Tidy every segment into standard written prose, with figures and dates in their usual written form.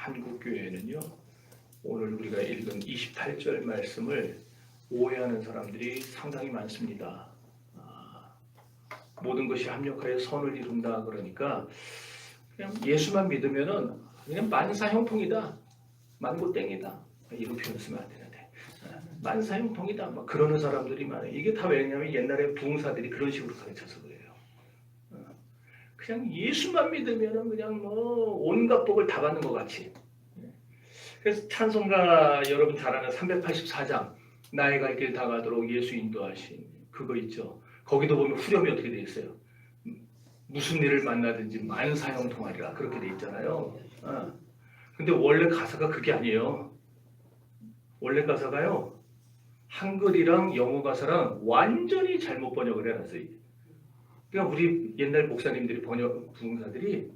한국교회는요, 오늘 우리가 읽은 28절 말씀을 오해하는 사람들이 상당히 많습니다. 모든 것이 합력하여 선을 이룬다 그러니까 그냥 예수만 믿으면은 그냥 만사형통이다, 만고땡이다, 이런 표현 쓰면 안 되는데 만사형통이다 막 그러는 사람들이 많아요. 이게 다 왜냐하면 옛날에 부흥사들이 그런 식으로 가르쳐서 그래요. 그냥 예수만 믿으면은 그냥 뭐 온갖 복을 다 받는 것 같이. 그래서 찬송가 여러분 잘 아는 384장 나의 갈 길 다 가도록 예수 인도하신 그거 있죠. 거기도 보면 후렴이 어떻게 돼 있어요? 무슨 일을 만나든지 만사형통하리라 그렇게 돼 있잖아요. 근데 원래 가사가 그게 아니에요. 원래 가사가요, 한글이랑 영어 가사랑 완전히 잘못 번역을 해놨어요. 그러니까 우리 옛날 목사님들이 부흥사들이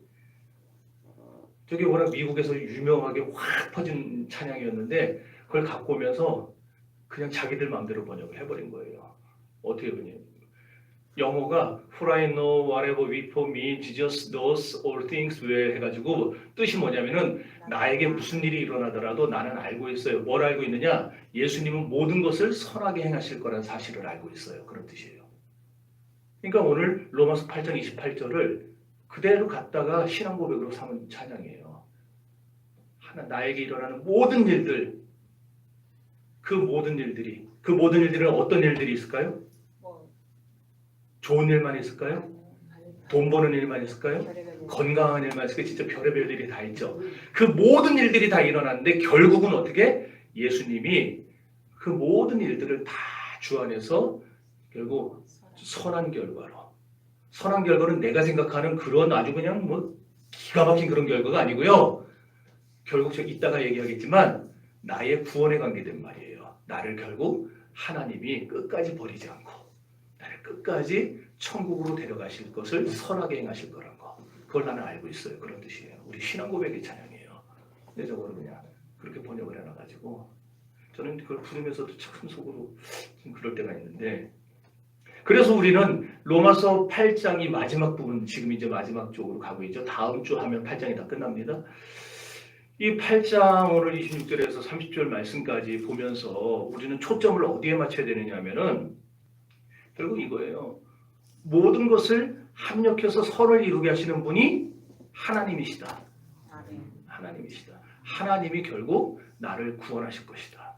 저게 워낙 미국에서 유명하게 확 퍼진 찬양이었는데 그걸 갖고 오면서 그냥 자기들 마음대로 번역을 해버린 거예요. 어떻게 보냐? 영어가 For I know whatever we for me, Jesus knows all things well 해가지고 뜻이 뭐냐면은 나에게 무슨 일이 일어나더라도 나는 알고 있어요. 뭘 알고 있느냐? 예수님은 모든 것을 선하게 행하실 거라는 사실을 알고 있어요. 그런 뜻이에요. 그러니까 오늘 로마서 8장 28절을 그대로 갖다가 신앙 고백으로 삼은 찬양이에요. 하나 나에게 일어나는 모든 일들, 그 모든 일들은 어떤 일들이 있을까요? 좋은 일만 있을까요? 돈 버는 일만 있을까요? 건강한 일만 있을까요? 진짜 별의별 일이 다 있죠. 그 모든 일들이 다 일어났는데 결국은 어떻게? 예수님이 그 모든 일들을 다 주 안에서 결국 선한 결과는 내가 생각하는 그런 아주 그냥 뭐 기가 막힌 그런 결과가 아니고요. 결국 제가 이따가 얘기하겠지만 나의 구원에 관계된 말이에요. 나를 결국 하나님이 끝까지 버리지 않고 나를 끝까지 천국으로 데려가실 것을 선하게 행하실 거란 거. 그걸 나는 알고 있어요. 그런 뜻이에요. 우리 신앙 고백의 찬양이에요. 근데 저거를 그냥 그렇게 번역을 해놔가지고 저는 그걸 부르면서도 참 속으로 좀 그럴 때가 있는데, 그래서 우리는 로마서 8장이 마지막 부분, 지금 이제 마지막 쪽으로 가고 있죠. 다음 주 하면 8장이 다 끝납니다. 이 8장 오늘 26절에서 30절 말씀까지 보면서 우리는 초점을 어디에 맞춰야 되느냐 하면은 결국 이거예요. 모든 것을 합력해서 선을 이루게 하시는 분이 하나님이시다. 하나님이시다. 하나님이 결국 나를 구원하실 것이다.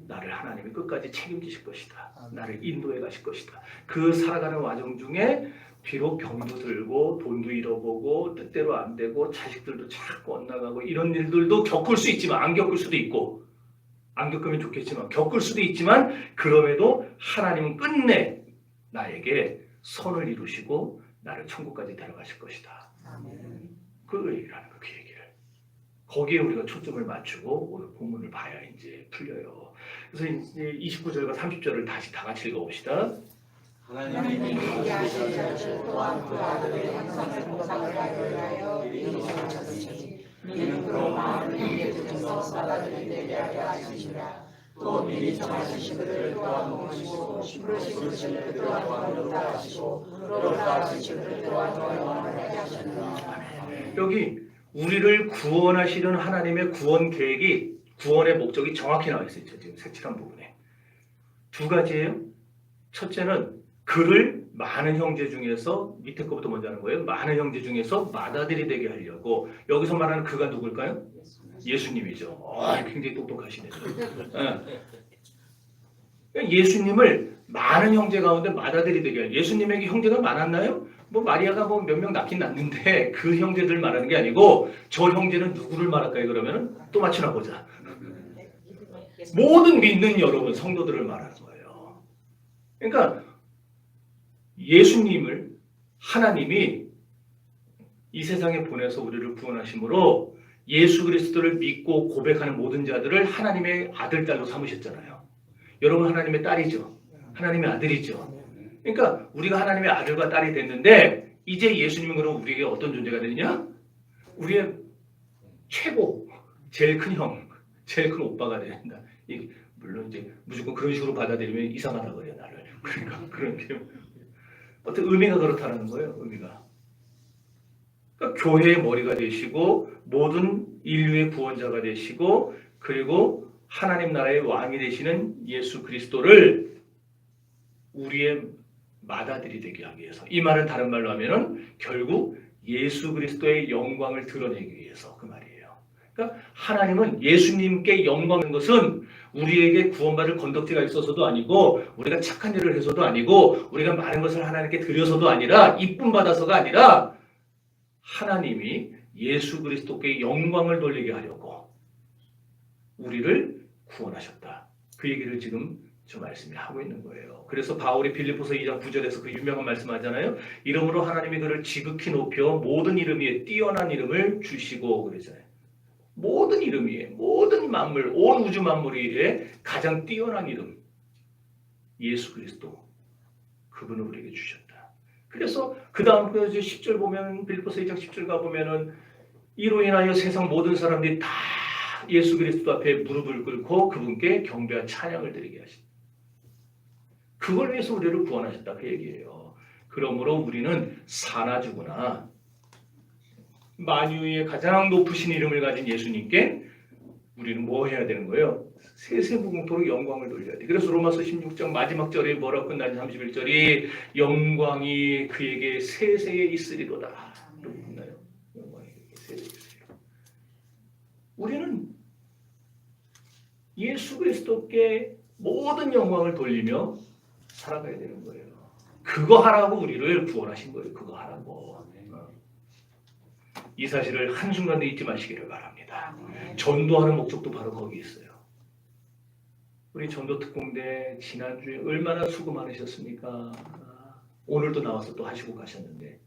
나를 하나님이 끝까지 책임지실 것이다. 나를 인도해 가실 것이다. 그 살아가는 와중 중에 비록 병도 들고 돈도 잃어보고 뜻대로 안 되고 자식들도 자꾸 엇나가고 이런 일들도 겪을 수 있지만 안 겪을 수도 있고, 안 겪으면 좋겠지만 겪을 수도 있지만 그럼에도 하나님은 끝내 나에게 선을 이루시고 나를 천국까지 데려가실 것이다. 그 얘기를 하는 거예요. 그 얘기를. 거기에 우리가 초점을 맞추고 오늘 본문을 봐야 이제 풀려요. 그래서 이제 29절과 30절을 다시 다 같이 읽어봅시다. 하나님이 얘기하신 자를 또한 그 아들의 형상의 보상을 받으려 하여 이루셨으니 이는 그로 마음을 인계주셔서 받아들이게 되게 하려 하시니라. 또 미리 정하신 그들을 또한 모으시고 부르신 그들을 또한 영원으로 하시고 그로다 하신 그들을 또한 영원하게 하시느니라. 여기 우리를 구원하시는 하나님의 구원 계획이, 구원의 목적이 정확히 나와 있어요. 지금 색칠한 부분에 두 가지예요. 첫째는 그를 많은 형제 중에서, 밑에 거부터 먼저 하는 거예요. 많은 형제 중에서 맏아들이 되게 하려고. 여기서 말하는 그가 누굴까요? 예수님이죠. 굉장히 똑똑하시네요. 예수님을 많은 형제 가운데 맏아들이 되게 하려고. 예수님에게 형제가 많았나요? 뭐 마리아가 뭐 몇 명 낳긴 낳는데 그 형제들 말하는 게 아니고 저 형제는 누구를 말할까요? 그러면 또 맞추나 보자. 모든 믿는 여러분 성도들을 말하는 거예요. 그러니까 예수님을 하나님이 이 세상에 보내서 우리를 구원하심으로 예수 그리스도를 믿고 고백하는 모든 자들을 하나님의 아들, 딸로 삼으셨잖아요. 여러분 하나님의 딸이죠. 하나님의 아들이죠. 그러니까 우리가 하나님의 아들과 딸이 됐는데 이제 예수님은 그럼 우리에게 어떤 존재가 되느냐? 우리의 최고, 제일 큰 형, 제일 큰 오빠가 된다. 물론 이제 무조건 그런 식으로 받아들이면 이상하다 그래요, 나를. 그러니까 그런 게 어떤 의미가 그렇다는 거예요, 의미가. 그러니까 교회의 머리가 되시고 모든 인류의 구원자가 되시고 그리고 하나님 나라의 왕이 되시는 예수 그리스도를 우리의 맏아들이 되게 하기 위해서, 이 말은 다른 말로 하면은 결국 예수 그리스도의 영광을 드러내기 위해서 그 말이에요. 그러니까 하나님은 예수님께 영광인 것은 우리에게 구원받을 건덕지가 있어서도 아니고 우리가 착한 일을 해서도 아니고 우리가 많은 것을 하나님께 드려서도 아니라 이쁨 받아서가 아니라 하나님이 예수 그리스도께 영광을 돌리게 하려고 우리를 구원하셨다. 그 얘기를 지금 저 말씀이 하고 있는 거예요. 그래서 바울이 빌립보서 2장 9절에서 그 유명한 말씀하잖아요. 이름으로 하나님이 그를 지극히 높여 모든 이름 위에 뛰어난 이름을 주시고 그러잖아요. 모든 이름 위에, 모든 만물, 온 우주 만물 위에 가장 뛰어난 이름, 예수 그리스도, 그분을 우리에게 주셨다. 그래서 그 다음 10절 보면, 빌립보서 2장 10절 가보면은 이로 인하여 세상 모든 사람들이 다 예수 그리스도 앞에 무릎을 꿇고 그분께 경배와 찬양을 드리게 하신다. 그걸 위해서 우리를 구원하셨다 그 얘기예요. 그러므로 우리는 사나 죽으나 만유의 가장 높으신 이름을 가진 예수님께 우리는 뭐 해야 되는 거예요? 세세무궁토록 영광을 돌려야 돼. 그래서 로마서 16장 마지막 절에 뭐라고 끝나지? 31절이 영광이 그에게 세세에 있으리로다. 그러고 끝나요. 영광이 그에게 세세에 있으리로다. 우리는 예수 그리스도께 모든 영광을 돌리며 살아가야 되는 거예요. 그거 하라고 우리를 구원하신 거예요. 그거 하라고. 이 사실을 한순간도 잊지 마시기를 바랍니다. 전도하는 목적도 바로 거기 있어요. 우리 전도특공대 지난주에 얼마나 수고 많으셨습니까? 오늘도 나와서 또 하시고 가셨는데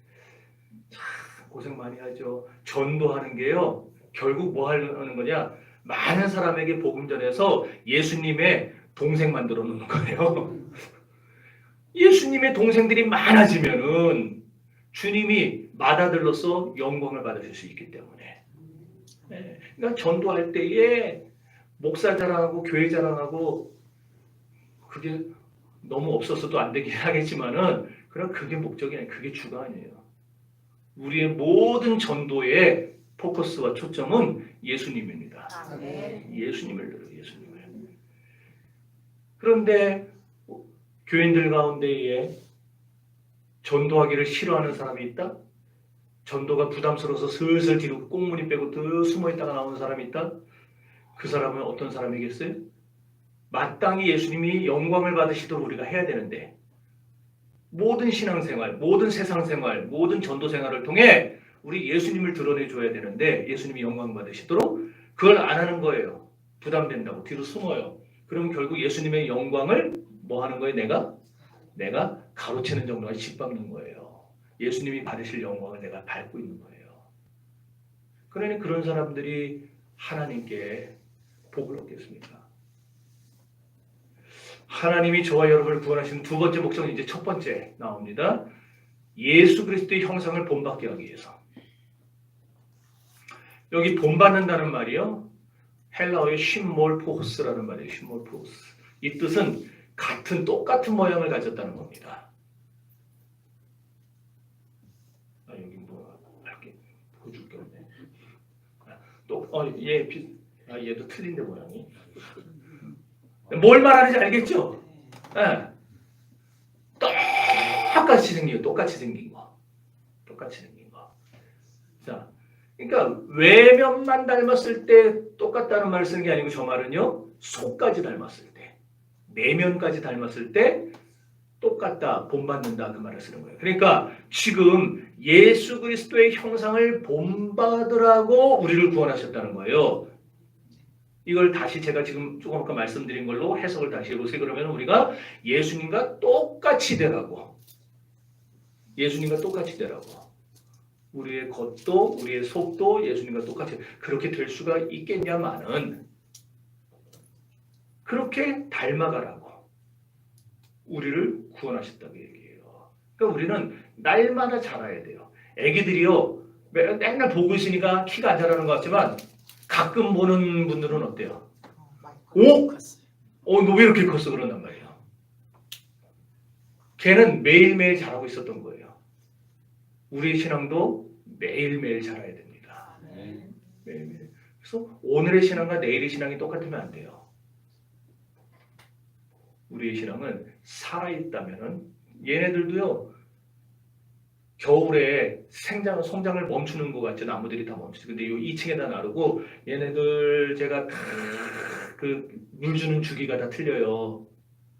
참 고생 많이 하죠. 전도하는 게요. 결국 뭐 하는 거냐? 많은 사람에게 복음 전해서 예수님의 동생 만들어 놓는 거예요. 예수님의 동생들이 많아지면은 주님이 맏아들로서 영광을 받으실 수 있기 때문에. 네. 그러니까 전도할 때에 목사 자랑하고 교회 자랑하고 그게 너무 없었어도 안 되긴 하겠지만은 그럼 그게 목적이 아니에요. 그게 주가 아니에요. 우리의 모든 전도의 포커스와 초점은 예수님입니다. 예수님을 들어요. 예수님을. 그런데 교인들 가운데에 전도하기를 싫어하는 사람이 있다? 전도가 부담스러워서 슬슬 뒤로 꽁무니 빼고 더 숨어있다가 나오는 사람이 있다? 그 사람은 어떤 사람이겠어요? 마땅히 예수님이 영광을 받으시도록 우리가 해야 되는데 모든 신앙생활, 모든 세상생활, 모든 전도생활을 통해 우리 예수님을 드러내줘야 되는데 예수님이 영광 받으시도록 그걸 안 하는 거예요. 부담된다고 뒤로 숨어요. 그러면 결국 예수님의 영광을 뭐 하는 거예요? 내가 가로채는 정도까지 짓밟는 거예요. 예수님이 받으실 영광을 내가 밟고 있는 거예요. 그러니 그런 사람들이 하나님께 복을 얻겠습니까? 하나님이 저와 여러분을 구원하시는 두 번째 목적은 이제 첫 번째 나옵니다. 예수 그리스도의 형상을 본받게 하기 위해서. 여기 본받는다는 말이요. 헬라어의 쉼몰포스라는 말이에요. 쉼몰포스. 이 뜻은 똑같은 모양을 가졌다는 겁니다. 여기 뭐 이렇게 보여줄 게 없네. 얘도 틀린데 모양이. 뭘 말하는지 알겠죠? 네. 똑같이 생긴 거. 자, 그러니까 외면만 닮았을 때 똑같다는 말을 쓰는 게 아니고 저 말은요. 속까지 닮았을 때, 내면까지 닮았을 때 똑같다, 본받는다 그 말을 쓰는 거예요. 그러니까 지금 예수 그리스도의 형상을 본받으라고 우리를 구원하셨다는 거예요. 이걸 다시 제가 지금 조금 아까 말씀드린 걸로 해석을 다시 해보세요. 그러면 우리가 예수님과 똑같이 되라고. 우리의 겉도 우리의 속도 예수님과 똑같이 그렇게 될 수가 있겠냐마는 그렇게 닮아가라고 우리를 구원하셨다고 얘기해요. 그러니까 우리는 날마다 자라야 돼요. 애기들이요 맨날 보고 있으니까 키가 안 자라는 것 같지만 가끔 보는 분들은 어때요? 너 왜 이렇게 컸어? 그런단 말이에요. 걔는 매일매일 자라고 있었던 거예요. 우리의 신앙도 매일매일 자라야 됩니다. 매일매일. 그래서 오늘의 신앙과 내일의 신앙이 똑같으면 안 돼요. 우리의 신앙은 살아있다면은 얘네들도요. 겨울에 성장을 멈추는 것 같죠. 나무들이 다 멈추죠. 근데 이 2층에다 나르고 얘네들 제가 그 물 주는 주기가 다 틀려요.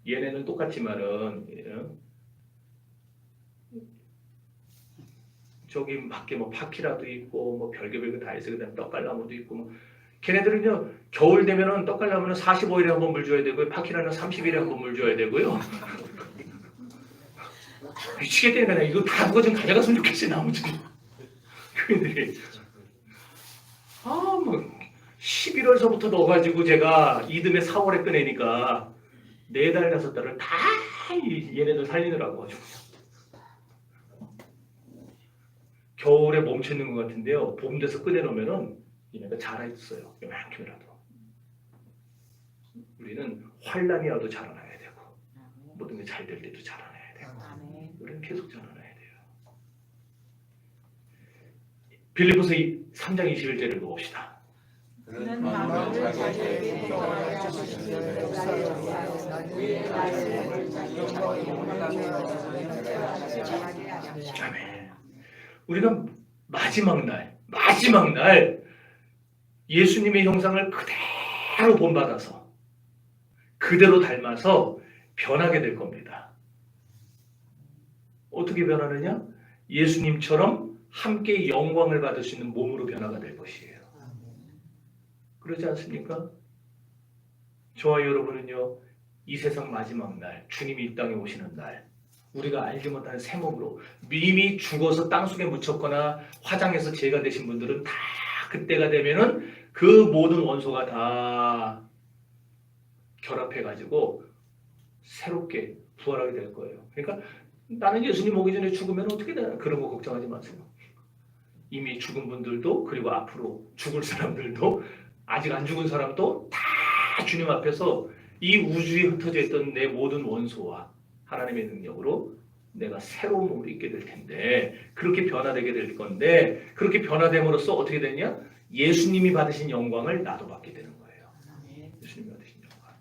얘네는 똑같지만은 저기 밖에 뭐 파키라도 있고 뭐 별개별게 다 있어. 그다음에 떡갈나무도 있고 뭐. 걔네들은요 겨울 되면은 떡갈나무는 45일에 한 번 물 줘야 되고요. 파키라는 30일에 한 번 물 줘야 되고요. 미치겠다니까 이거 다 누가 좀 가져갔으면 좋겠어 나무들이. 그들이 뭐 11월서부터 넣어가지고 제가 이듬해 4월에 꺼내니까 4달 5달을 다 얘네들 살리느라고 가지고 겨울에 멈춰 있는 것 같은데요. 봄 돼서 꺼내놓으면은 얘네가 자라있어요. 이만큼이라도. 우리는 환란이 와도 자라나야 되고 모든 게 잘 될 때도 자라나야 되고 우리는 계속 자라나야 돼요. 빌립보서 3장 21절을 봅시다. 그는 마음을 자기에게 평안하게 하시는 아멘. 우리가 마지막 날 예수님의 형상을 그대로 본받아서 그대로 닮아서 변하게 될 겁니다. 어떻게 변하느냐? 예수님처럼 함께 영광을 받을 수 있는 몸으로 변화가 될 것이에요. 그러지 않습니까? 저와 여러분은요, 이 세상 마지막 날, 주님이 이 땅에 오시는 날, 우리가 알지 못하는 새 몸으로 이미 죽어서 땅속에 묻혔거나 화장해서 죄가 되신 분들은 다 그때가 되면은 그 모든 원소가 다 결합해가지고 새롭게 부활하게 될 거예요. 그러니까 나는 예수님 오기 전에 죽으면 어떻게 되나 그런 거 걱정하지 마세요. 이미 죽은 분들도 그리고 앞으로 죽을 사람들도 아직 안 죽은 사람도 다 주님 앞에서 이 우주에 흩어져 있던 내 모든 원소와 하나님의 능력으로 내가 새로운 몸을 입게 될 텐데 그렇게 변화되게 될 건데 그렇게 변화됨으로써 어떻게 되냐? 예수님이 받으신 영광을 나도 받게 되는 거예요. 예수님이 받으신 영광.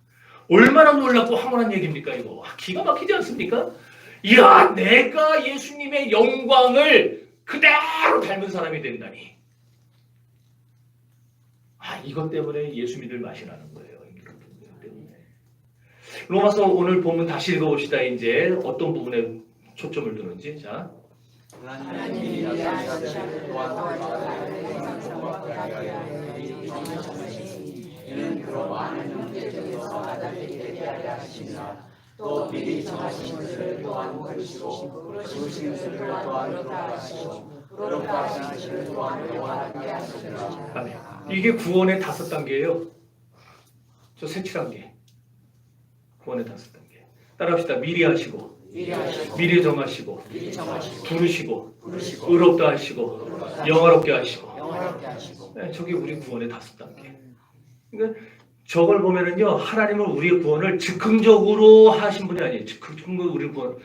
얼마나 놀랍고 황홀한 얘기입니까 이거. 기가 막히지 않습니까? 이야 내가 예수님의 영광을 그대로 닮은 사람이 된다니. 이것 때문에 예수 믿을 맛이 나는 거예요. 로마서 오늘 본문 다시 읽어봅시다. 이제 어떤 부분에 초점을 두는지. 자, 하나님이 위대한 것을 이는 그로 많은 형제 중에서 아들이 되게 하려 하시니라. 또 미리 정하신 것을 또한 모르시고 부르신 것을 또한 그렇다 하시고 그렇다 하신 것을 또한 그렇게 하시니라. 아멘. 이게 구원의 5단계예요. 저 색칠한 게 구원의 5단계. 따라합시다. 미리 하시고 미리 정하시고 부르시고 의롭다 하시고 영화롭게 하시고. 네, 저게 우리 구원의 5단계. 그러니까 저걸 보면은요 하나님은 우리의 구원을 즉흥적으로 하신 분이 아니에요. 즉흥적으로 우리 구원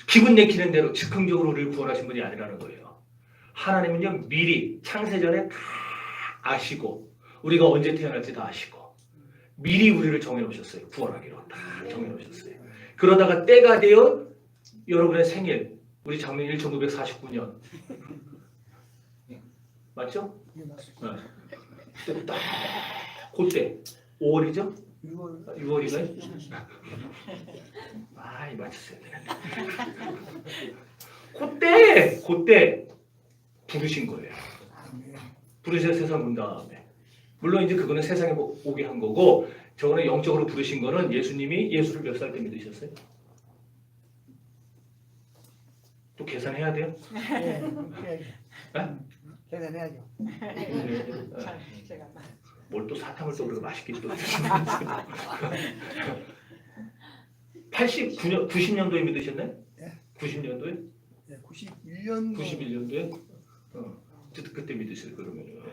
기분 내키는 대로 즉흥적으로 우리를 구원하신 분이 아니라는 거예요. 하나님은요 미리 창세전에 다 아시고 우리가 언제 태어날지 다 아시고 미리 우리를 정해놓으셨어요. 구원하기로 다 정해놓으셨어요. 그러다가 때가 되어 여러분의 생일 우리 장로님 1949년 맞죠? 네, 맞습니다. 네. 딱 그때 5월이죠? 6월인가요? 맞췄어야 되는데 그때 부르신 거예요. 부르셔서 세상 온 다음에 물론 이제 그거는 세상에 오게 한 거고 저거는 영적으로 부르신 거는 예수님이 예수를 몇 살 때 믿으셨어요? 또 계산해야 돼요? 계산해야죠. 뭘 또 사탕을 또 그렇게 맛있게 또 드시면서 90년도에 믿으셨나요? 예. 90년도에? 네, 91년 91년도에? 그때 믿으세요. 그러면은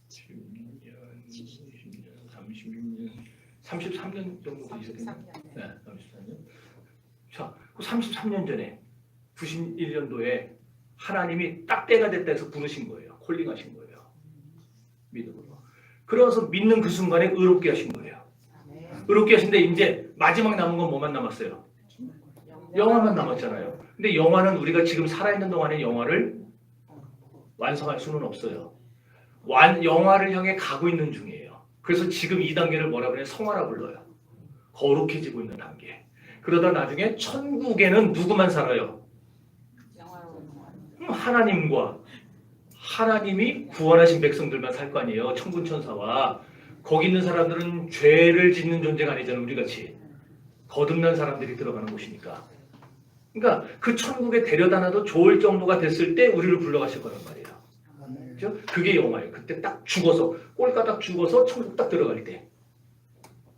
10년, 20년, 36년, 33년 정도 되셨겠네요. 네, 33년. 자, 그 33년 전에 91년도에 하나님이 딱 때가 됐다 해서 부르신 거예요. 콜링하신 거예요. 믿음으로. 그래서 믿는 그 순간에 의롭게 하신 거예요. 의롭게 하신데 이제 마지막 남은 건 뭐만 남았어요? 영화만 남았잖아요. 근데 영화는 우리가 지금 살아있는 동안에 영화를 완성할 수는 없어요. 영화를 향해 가고 있는 중이에요. 그래서 지금 이 단계를 뭐라 그래요? 성화라 불러요. 거룩해지고 있는 단계. 그러다 나중에 천국에는 누구만 살아요? 하나님과 하나님이 구원하신 백성들만 살 거 아니에요. 천군 천사와. 거기 있는 사람들은 죄를 짓는 존재가 아니잖아요. 우리같이. 거듭난 사람들이 들어가는 곳이니까. 그러니까 그 천국에 데려다 놔도 좋을 정도가 됐을 때 우리를 불러가실 거란 말이에요. 그렇죠? 그게 영화예요. 그때 딱 죽어서 꼴까딱 죽어서 천국 딱 들어갈 때.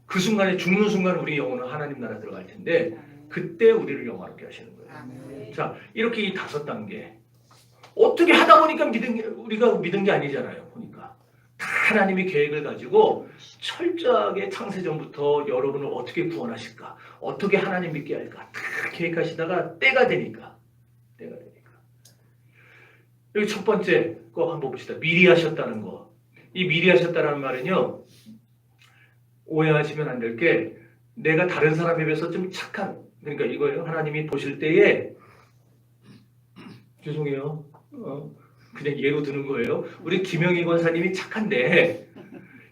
그 순간에 죽는 순간 우리 영혼은 하나님 나라 들어갈 텐데 그때 우리를 영화롭게 하시는 거예요. 자, 이렇게 이 5단계. 어떻게 하다 보니까 우리가 믿은 게 아니잖아요. 보니까. 다 하나님이 계획을 가지고 철저하게 창세전부터 여러분을 어떻게 구원하실까? 어떻게 하나님 믿게 할까? 다 계획하시다가 때가 되니까. 여기 첫 번째 거 한번 봅시다. 미리 하셨다는 거. 이 미리 하셨다는 말은요. 오해하시면 안 될 게 내가 다른 사람에 비해서 좀 착한 그러니까 이거예요. 하나님이 보실 때에 죄송해요. 그냥 예로 드는 거예요. 우리 김영희 권사님이 착한데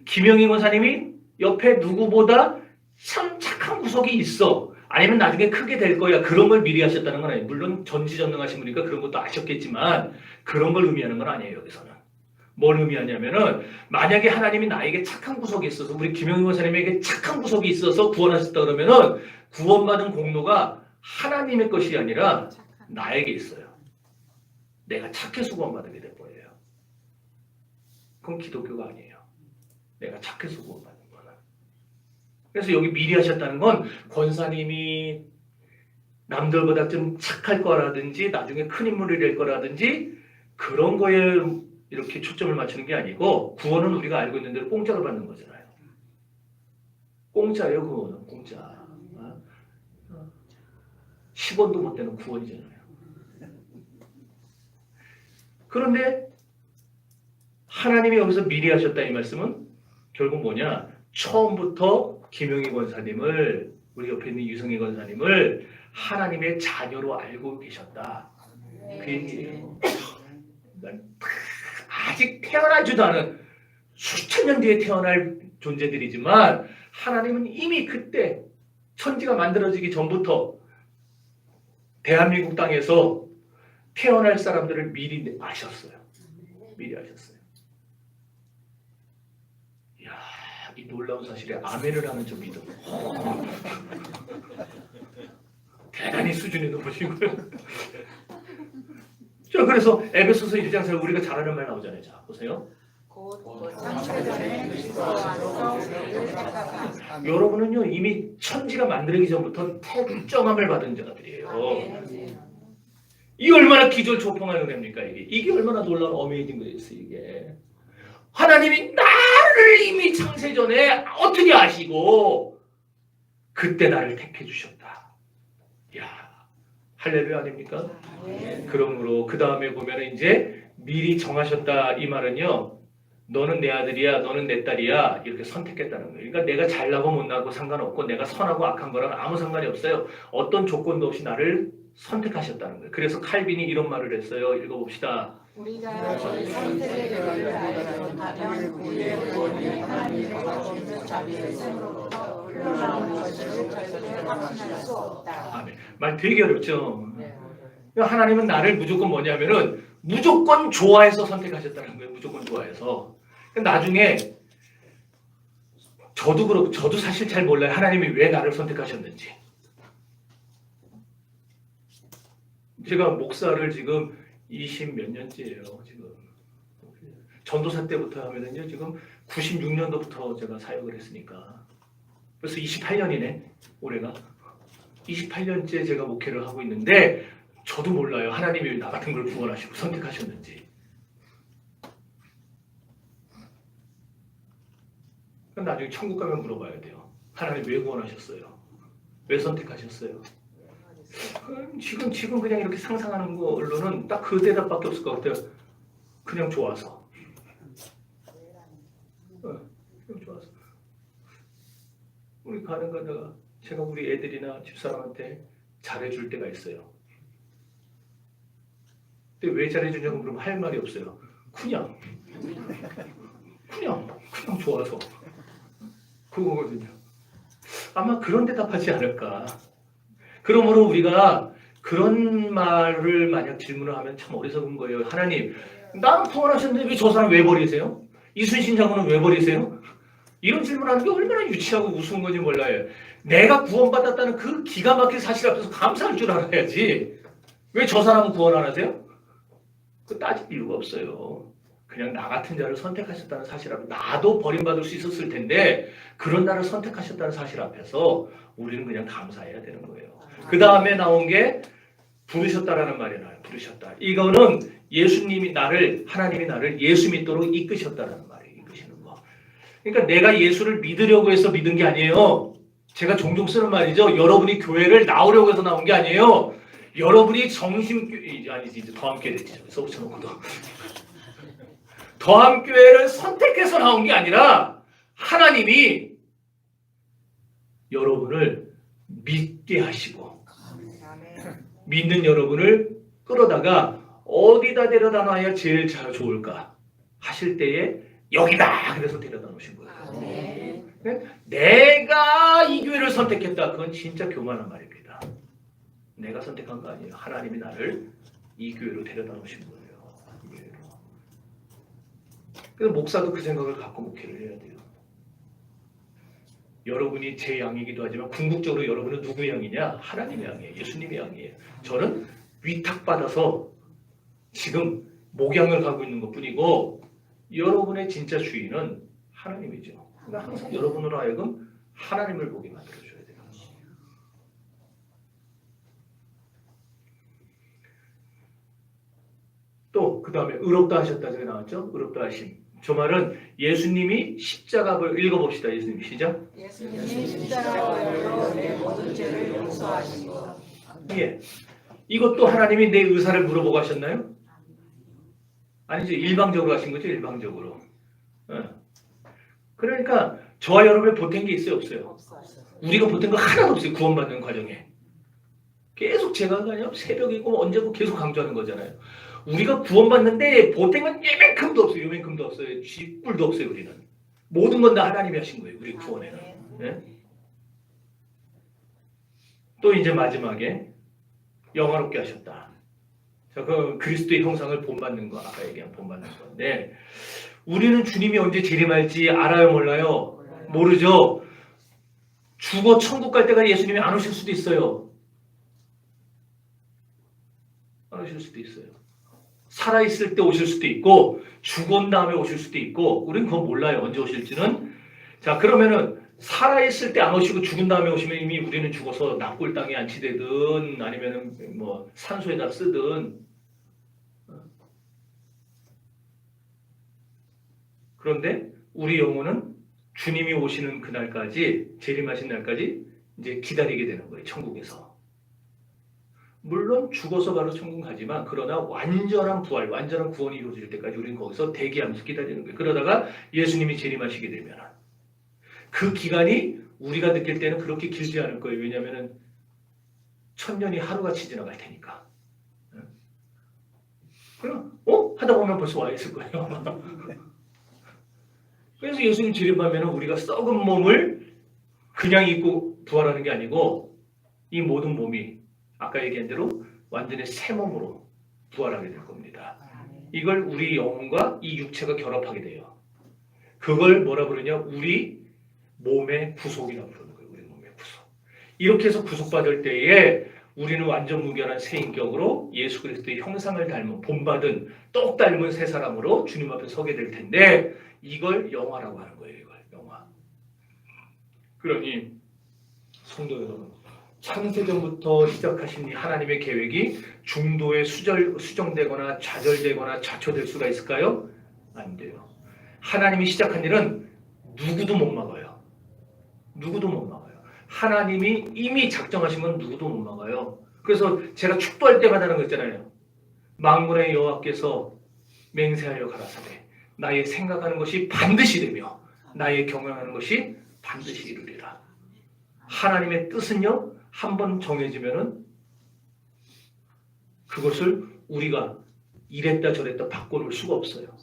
김영희 권사님이 옆에 누구보다 참 착한 구석이 있어. 아니면 나중에 크게 될 거야. 그런 걸 미리 하셨다는 건 아니에요. 물론 전지전능하신 분이니까 그런 것도 아셨겠지만 그런 걸 의미하는 건 아니에요. 여기서는. 뭘 의미하냐면은 만약에 하나님이 나에게 착한 구석이 있어서 우리 김영희 권사님에게 착한 구석이 있어서 구원하셨다 그러면은 구원받은 공로가 하나님의 것이 아니라 나에게 있어요. 내가 착해서 구원받게 될 거예요. 그건 기독교가 아니에요. 내가 착해서 구원받는 거는. 그래서 여기 미리 하셨다는 건 권사님이 남들보다 좀 착할 거라든지 나중에 큰 인물이 될 거라든지 그런 거에 이렇게 초점을 맞추는 게 아니고 구원은 우리가 알고 있는 대로 공짜로 받는 거잖아요. 공짜예요. 구원은 공짜. 10원도 못 되는 구원이잖아요. 그런데 하나님이 여기서 미리 하셨다 이 말씀은 결국 뭐냐? 처음부터 김영희 권사님을 우리 옆에 있는 유성희 권사님을 하나님의 자녀로 알고 계셨다. 그 얘기예요. 그러니까 아직 태어나지도 않은 수천 년 뒤에 태어날 존재들이지만 하나님은 이미 그때 천지가 만들어지기 전부터 대한민국 땅에서 태어날 사람들을 미리 아셨어요. 미리 아셨어요. 이야, 이 놀라운 사실에 아멘을 하는 저 믿음. 대단히 수준이 높으시고요. 자, 그래서 에베소서 1장에서 우리가 잘 아는 말 나오잖아요. 자, 보세요. 여러분은요 이미 천지가 만들기 전부터 택정함을 받은 자들이에요. 이 얼마나 기절초풍한 은혜입니까 이게 얼마나 놀라운 어메이징 그레이스 이게. 하나님이 나를 이미 창세전에 어떻게 아시고 그때 나를 택해 주셨다. 이야, 할렐루야 아닙니까? 그러므로 그 다음에 보면 이제 미리 정하셨다 이 말은요. 너는 내 아들이야, 너는 내 딸이야 이렇게 선택했다는 거예요. 그러니까 내가 잘나고 못나고 상관없고 내가 선하고 악한 거랑 아무 상관이 없어요. 어떤 조건도 없이 나를 선택하셨다는 거예요. 그래서 칼빈이 이런 말을 했어요. 읽어봅시다. 우리가 저희 선택의 결과를 알지 못하면 우리의 구원이 하나님께서 주는 자비의 셈으로부터 흘러나오는 것을 절대 확신할 수 없다. 아멘. 말 되게 어렵죠. 하나님은 나를 무조건 뭐냐면은 무조건 좋아해서 선택하셨다는 거예요. 무조건 좋아해서. 나중에 저도 그렇고 저도 사실 잘 몰라요. 하나님이 왜 나를 선택하셨는지. 제가 목사를 지금 20 몇 년째예요. 지금 전도사 때부터 하면은요. 지금 96년도부터 제가 사역을 했으니까 벌써 28년이네. 올해가 28년째 제가 목회를 하고 있는데 저도 몰라요. 하나님이 왜 나 같은 걸 구원하시고 선택하셨는지. 그럼 나중에 천국 가면 물어봐야 돼요. 하나님 왜 구원하셨어요? 왜 선택하셨어요? 지금 그냥 이렇게 상상하는 걸로는 딱 그 대답밖에 없을 것 같아요. 그냥 좋아서. 그냥 좋아서. 우리 가는 가다가 제가 우리 애들이나 집사람한테 잘해줄 때가 있어요. 근데 왜 잘해주냐고 물으면 할 말이 없어요. 그냥 좋아서. 그거거든요. 아마 그런 대답하지 않을까. 그러므로 우리가 그런 말을 만약 질문을 하면 참 어리석은 거예요. 하나님, 나는 구원하셨는데 왜 저 사람 왜 버리세요? 이순신 장군은 왜 버리세요? 이런 질문하는 게 얼마나 유치하고 우스운 건지 몰라요. 내가 구원받았다는 그 기가 막힌 사실 앞에서 감사할 줄 알아야지. 왜 저 사람은 구원 안 하세요? 그 따질 이유가 없어요. 그냥 나 같은 자를 선택하셨다는 사실 앞에 나도 버림받을 수 있었을 텐데 그런 나를 선택하셨다는 사실 앞에서 우리는 그냥 감사해야 되는 거예요. 그 다음에 나온 게 부르셨다라는 말이 나와요. 부르셨다. 이거는 하나님이 나를 예수 믿도록 이끄셨다라는 말이에요. 이끄시는 거. 그러니까 내가 예수를 믿으려고 해서 믿은 게 아니에요. 제가 종종 쓰는 말이죠. 여러분이 교회를 나오려고 해서 나온 게 아니에요. 여러분이 이제 더함교회 되죠. 써붙여놓고도. 더함교회를 선택해서 나온 게 아니라 하나님이 여러분을 믿게 하시고 믿는 여러분을 끌어다가 어디다 데려다 놔야 제일 잘 좋을까 하실 때에 여기다 그래서 데려다 놓으신 거예요. 내가 이 교회를 선택했다. 그건 진짜 교만한 말입니다. 내가 선택한 거 아니에요. 하나님이 나를 이 교회로 데려다 놓으신 거예요. 이 교회로. 그래서 목사도 그 생각을 갖고 목회를 해야 돼요. 여러분이 제 양이기도 하지만 궁극적으로 여러분은 누구의 양이냐? 하나님의 양이에요. 예수님의 양이에요. 저는 위탁받아서 지금 목양을 가고 있는 것뿐이고 여러분의 진짜 주인은 하나님이죠. 그러니까 항상 여러분으로 하여금 하나님을 보게 만들어줘야 돼요. 또 그 다음에 의롭다 하셨다 저기 나왔죠? 의롭다 하심. 저 말은 예수님이 십자가를 읽어봅시다. 예수님 시작. 예수님이 십자가로 내 모든 죄를 용서하시고. 예. 이것도 하나님이 내 의사를 물어보고 하셨나요? 아니죠. 일방적으로 하신 거죠. 일방적으로. 그러니까 저와 여러분의 보탠 게 있어요? 없어요? 우리가 보탠 거 하나도 없어요. 구원받는 과정에. 계속 제가 그냥 새벽이고 언제고 계속 강조하는 거잖아요. 우리가 구원받는데 보탠 건 요만큼도 없어요. 요만큼도 없어요. 쥐뿔도 없어요. 우리는. 모든 건 다 하나님이 하신 거예요. 우리 구원에는. 네? 또 이제 마지막에 영화롭게 하셨다. 자, 그 그리스도의 형상을 본받는 거, 아까 얘기한 본받는 건데 우리는 주님이 언제 재림할지 알아요, 몰라요? 모르죠. 죽어 천국 갈 때가 예수님이 안 오실 수도 있어요. 안 오실 수도 있어요. 살아있을 때 오실 수도 있고 죽은 다음에 오실 수도 있고 우리는 그건 몰라요. 언제 오실지는. 자, 그러면은 살아있을 때 안 오시고 죽은 다음에 오시면 이미 우리는 죽어서 납골 땅에 안치되든 아니면은 뭐 산소에다 쓰든. 그런데 우리 영혼은 주님이 오시는 그날까지, 재림하신 날까지 이제 기다리게 되는 거예요. 천국에서. 물론 죽어서 바로 천국 가지만 그러나 완전한 부활, 완전한 구원이 이루어질 때까지 우리는 거기서 대기하면서 기다리는 거예요. 그러다가 예수님이 재림하시게 되면 그 기간이 우리가 느낄 때는 그렇게 길지 않을 거예요. 왜냐하면 1000년이 하루같이 지나갈 테니까. 그럼 하다 보면 벌써 와 있을 거예요. 그래서 예수님 재림하면 우리가 썩은 몸을 그냥 입고 부활하는 게 아니고 이 모든 몸이 아까 얘기한 대로 완전히 새 몸으로 부활하게 될 겁니다. 이걸 우리 영혼과 이 육체가 결합하게 돼요. 그걸 뭐라 부르냐? 우리 몸의 구속이라고 부르는 거예요. 우리 몸의 구속. 이렇게 해서 구속받을 때에 우리는 완전 무결한 새 인격으로 예수 그리스도의 형상을 닮은 본받은 똑 닮은 새 사람으로 주님 앞에 서게 될 텐데 이걸 영화라고 하는 거예요. 이걸 영화. 그러니 성도 여러분, 창세전부터 시작하신 이 하나님의 계획이 중도에 수정되거나 좌절되거나 좌초될 수가 있을까요? 안 돼요. 하나님이 시작한 일은 누구도 못 막아요. 누구도 못 막아요. 하나님이 이미 작정하신 건 누구도 못 막아요. 그래서 제가 축도할 때마다 하는 거 있잖아요. 만군의 여호와께서 맹세하여 가라사대 나의 생각하는 것이 반드시 되며 나의 경영하는 것이 반드시 이루리라. 하나님의 뜻은요, 한번 정해지면은 그것을 우리가 이랬다 저랬다 바꿔놓을 수가 없어요.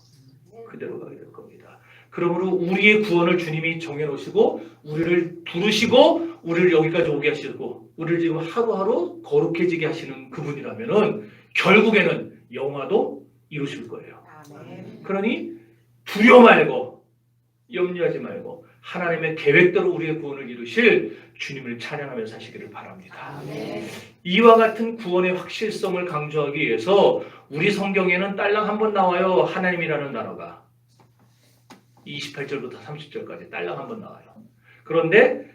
그대로 가게 될 겁니다. 그러므로 우리의 구원을 주님이 정해놓으시고 우리를 부르시고 우리를 여기까지 오게 하시고 우리를 지금 하루하루 거룩해지게 하시는 그분이라면은 결국에는 영화도 이루실 거예요. 그러니 두려워 말고 염려하지 말고 하나님의 계획대로 우리의 구원을 이루실 주님을 찬양하며 사시기를 바랍니다. 이와 같은 구원의 확실성을 강조하기 위해서 우리 성경에는 딸랑 한 번 나와요. 하나님이라는 단어가 28절부터 30절까지 딸랑 한 번 나와요. 그런데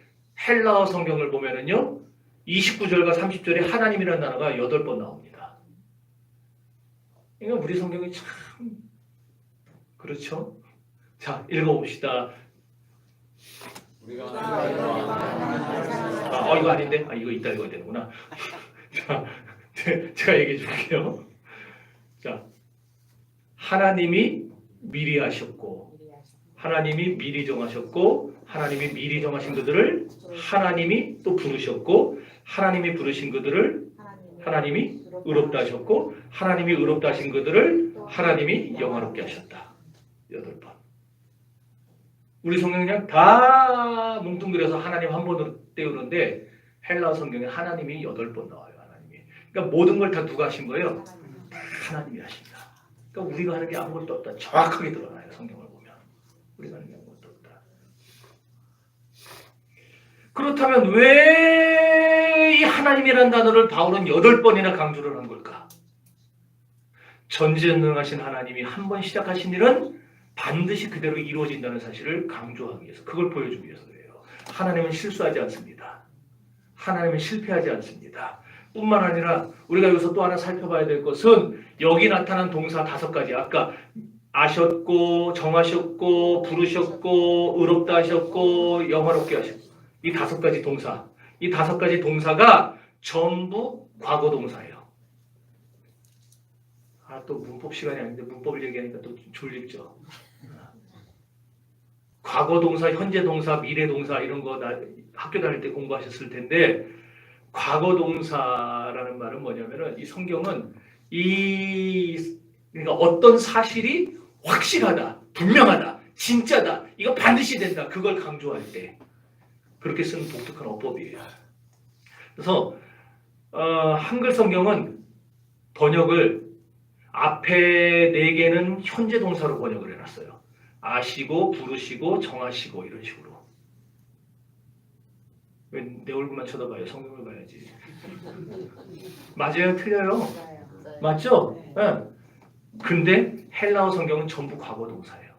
헬라어 성경을 보면은요 29절과 30절에 하나님이라는 단어가 8번 나옵니다. 그러니까 우리 성경이 참 그렇죠? 자, 읽어봅시다. 이거 아닌데? 이거 이따 읽어야 되는구나. 자, 제가 얘기해 줄게요. 자, 하나님이 미리 하셨고, 하나님이 미리 정하셨고, 하나님이 미리 정하신 그들을 하나님이 또 부르셨고, 하나님이 부르신 그들을 하나님이 의롭다 하셨고, 하나님이 의롭다 하신 그들을 하나님이 영화롭게 하셨다. 8번. 우리 성경 그냥 다 뭉뚱그려서 하나님 한 번으로 떼우는데 헬라어 성경에 하나님이 8번 나와요. 하나님이. 그러니까 모든 걸 다 누가 하신 거예요? 하나님이 하신다. 그러니까 우리가 하는 게 아무것도 없다. 정확하게 드러나요. 성경을 보면. 우리가 하는 게 아무것도 없다. 그렇다면 왜 이 하나님이라는 단어를 바울은 8번이나 강조를 한 걸까? 전지전능하신 하나님이 한 번 시작하신 일은 반드시 그대로 이루어진다는 사실을 강조하기 위해서, 그걸 보여주기 위해서 그래요. 하나님은 실수하지 않습니다. 하나님은 실패하지 않습니다. 뿐만 아니라 우리가 여기서 또 하나 살펴봐야 될 것은 여기 나타난 동사 5가지, 아까 아셨고 정하셨고 부르셨고 의롭다 하셨고 영화롭게 하셨고 이 5가지 동사, 이 5가지 동사가 전부 과거 동사예요. 또 문법 시간이 아닌데 문법을 얘기하니까 또 졸립죠. 과거 동사, 현재 동사, 미래 동사 이런 거 학교 다닐 때 공부하셨을 텐데 과거 동사라는 말은 뭐냐면은 이 성경은 그러니까 어떤 사실이 확실하다, 분명하다, 진짜다, 이거 반드시 된다, 그걸 강조할 때 그렇게 쓰는 독특한 어법이에요. 그래서 한글 성경은 번역을 앞에 4개는 현재 동사로 번역을 해놨어요. 아시고, 부르시고, 정하시고 이런 식으로. 왜 내 얼굴만 쳐다봐요? 성경을 봐야지. 맞아요? 틀려요? 맞죠? 네. 근데 헬라어 성경은 전부 과거 동사예요.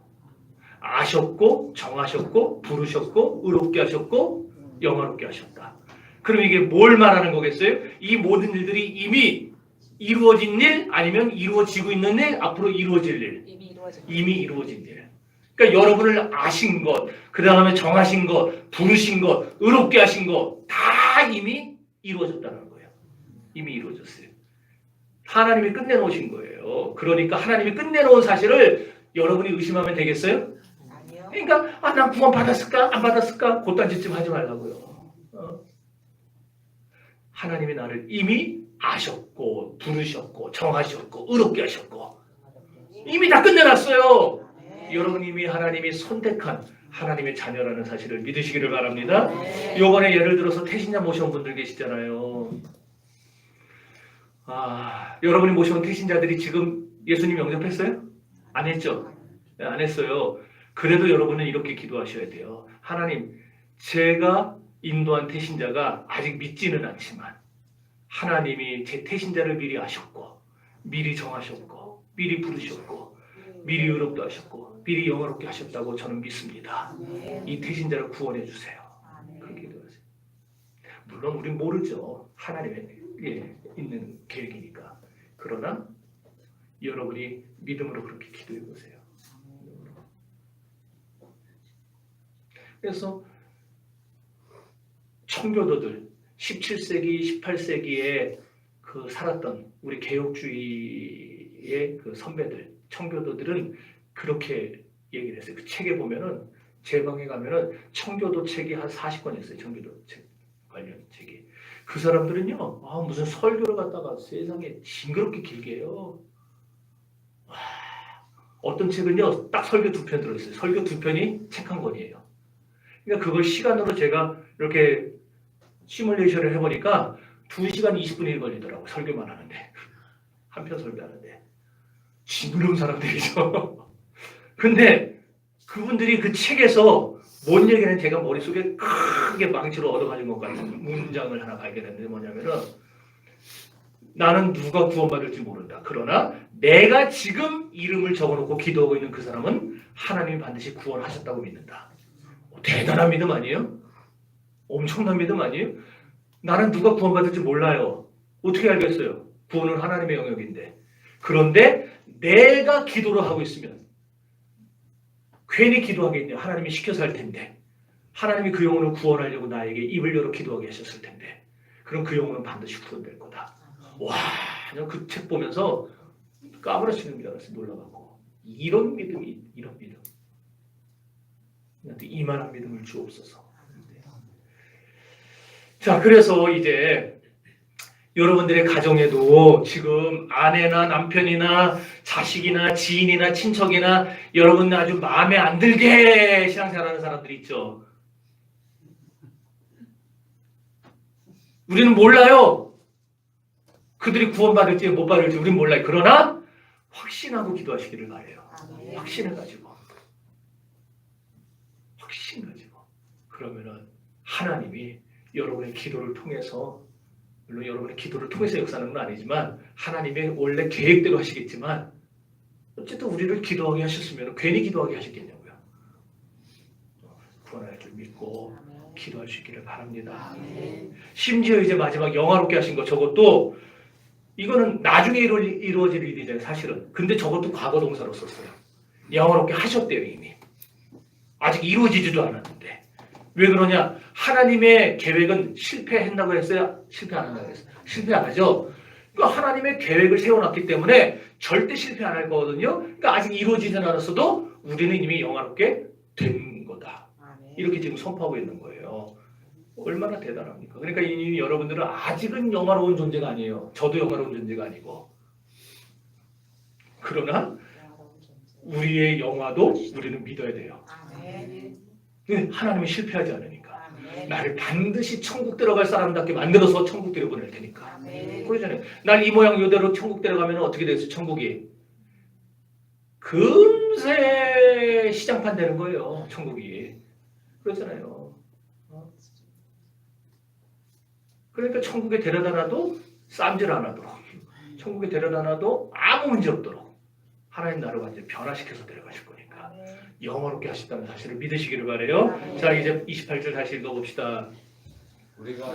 아셨고, 정하셨고, 부르셨고, 의롭게 하셨고, 영화롭게 하셨다. 그럼 이게 뭘 말하는 거겠어요? 이 모든 일들이 이미 이루어진 일 아니면 이루어지고 있는 일, 앞으로 이루어질 일, 이미 이루어진 일. 그러니까 여러분을 아신 것, 그 다음에 정하신 것, 부르신 것, 의롭게 하신 것 다 이미 이루어졌다는 거예요. 이미 이루어졌어요. 하나님이 끝내놓으신 거예요. 그러니까 하나님이 끝내놓은 사실을 여러분이 의심하면 되겠어요? 아니요. 그러니까 난 구원 받았을까? 안 받았을까? 그딴짓 하지 말라고요. 하나님이 나를 이미 아셨고 부르셨고 정하셨고 의롭게 하셨고 이미 다 끝내놨어요. 여러분이 이미 하나님이 선택한 하나님의 자녀라는 사실을 믿으시기를 바랍니다. 이번에 예를 들어서 태신자 모셔온 분들 계시잖아요. 여러분이 모셔온 태신자들이 지금 예수님 영접했어요? 안 했죠? 네, 안 했어요. 그래도 여러분은 이렇게 기도하셔야 돼요. 하나님, 제가 인도한 태신자가 아직 믿지는 않지만 하나님이 제 태신자를 미리 아셨고 미리 정하셨고 미리 부르셨고 미리 의롭다 하셨고 미리 영화롭게 하셨다고 저는 믿습니다. 이 태신자를 구원해 주세요. 그렇게 기도하세요. 물론 우린 모르죠. 하나님의 있는 계획이니까. 그러나 여러분이 믿음으로 그렇게 기도해 보세요. 그래서 청교도들 17세기, 18세기에 그 살았던 우리 개혁주의의 그 선배들, 청교도들은 그렇게 얘기를 했어요. 그 책에 보면은 제 방에 가면은 청교도 책이 한 40권 있어요. 청교도 책 관련 책이. 그 사람들은요, 무슨 설교를 갖다가 세상에 징그럽게 길게 해요. 와, 어떤 책은요, 딱 설교 2편 들어있어요. 설교 2편이 책 한 권이에요. 그러니까 그걸 시간으로 제가 이렇게 시뮬레이션을 해보니까 2시간 20분이 걸리더라고, 설교만 하는데. 한 편 설교하는데. 징그러운 사람들이죠. 근데 그분들이 그 책에서 뭔 얘기는 제가 머릿속에 크게 망치로 얻어가진 것 같은 문장을 하나 발견했는데 뭐냐면은 나는 누가 구원받을지 모른다. 그러나 내가 지금 이름을 적어놓고 기도하고 있는 그 사람은 하나님이 반드시 구원하셨다고 믿는다. 대단한 믿음 아니에요? 엄청난 믿음 아니에요? 나는 누가 구원받을지 몰라요. 어떻게 알겠어요? 구원은 하나님의 영역인데. 그런데 내가 기도를 하고 있으면 괜히 기도하겠냐? 하나님이 시켜서 할 텐데. 하나님이 그 영혼을 구원하려고 나에게 입을 열어 기도하게 하셨을 텐데. 그럼 그 영혼은 반드시 구원될 거다. 와, 그 책 보면서 까무러치는 줄 알았어요. 놀라가고. 이런 믿음이, 이런 믿음. 나한테 이만한 믿음을 주옵소서. 자, 그래서 이제 여러분들의 가정에도 지금 아내나 남편이나 자식이나 지인이나 친척이나 여러분 아주 마음에 안 들게 신앙생활하는 사람들이 있죠. 우리는 몰라요. 그들이 구원받을지 못 받을지 우리는 몰라요. 그러나 확신하고 기도하시기를 바라요. 확신을 가지고. 확신 가지고. 그러면은 하나님이 여러분의 기도를 통해서, 물론 여러분의 기도를 통해서 역사하는 건 아니지만 하나님의 원래 계획대로 하시겠지만 어쨌든 우리를 기도하게 하셨으면 괜히 기도하게 하셨겠냐고요. 구원할 줄 믿고 기도할 수 있기를 바랍니다. 심지어 이제 마지막 영화롭게 하신 거, 저것도 이거는 나중에 이루어질 일이잖아요, 사실은. 근데 저것도 과거 동사로 썼어요. 영화롭게 하셨대요, 이미. 아직 이루어지지도 않았는데. 왜 그러냐? 하나님의 계획은 실패한다고 했어요? 실패 안 한다고 했어요? 실패 안 하죠? 그러니까 하나님의 계획을 세워놨기 때문에 절대 실패 안 할 거거든요. 그러니까 아직 이루어지지 않았어도 우리는 이미 영화롭게 된 거다. 이렇게 지금 선포하고 있는 거예요. 얼마나 대단합니까? 그러니까 이미 여러분들은 아직은 영화로운 존재가 아니에요. 저도 영화로운 존재가 아니고. 그러나 우리의 영화도 우리는 믿어야 돼요. 하나님은 실패하지 않으니까. 나를 반드시 천국 들어갈 사람답게 만들어서 천국 들여보낼 테니까. 그러잖아요. 날 이 모양 이대로 천국 들어가면 어떻게 됐어요? 천국이 금세 시장판 되는 거예요. 천국이. 그렇잖아요. 그러니까 천국에 데려다 놔도 쌈질 안 하도록, 천국에 데려다 놔도 아무 문제 없도록 하나님 나라를 완전히 변화시켜서 데려가실 거니까 영원롭게 하신다는 사실을 믿으시기를 바라요. 자, 이제 28절 다시 읽어봅시다. 우리가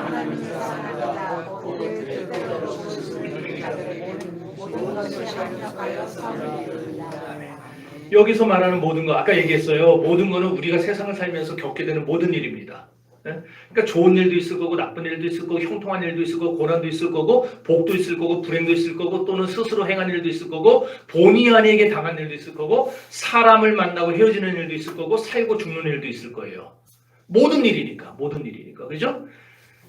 하나님을 사랑합니다. 모든 뜻대로 주시는 자들에게는 모든 것을 협력하여 선을 이루리라. 여기서 말하는 모든 거, 아까 얘기했어요. 모든 거는 우리가 세상을 살면서 겪게 되는 모든 일입니다. 그러니까 좋은 일도 있을 거고 나쁜 일도 있을 거고 형통한 일도 있을 거고 고난도 있을 거고 복도 있을 거고 불행도 있을 거고 또는 스스로 행한 일도 있을 거고 본의 아니게 당한 일도 있을 거고 사람을 만나고 헤어지는 일도 있을 거고 살고 죽는 일도 있을 거예요. 모든 일이니까 그죠?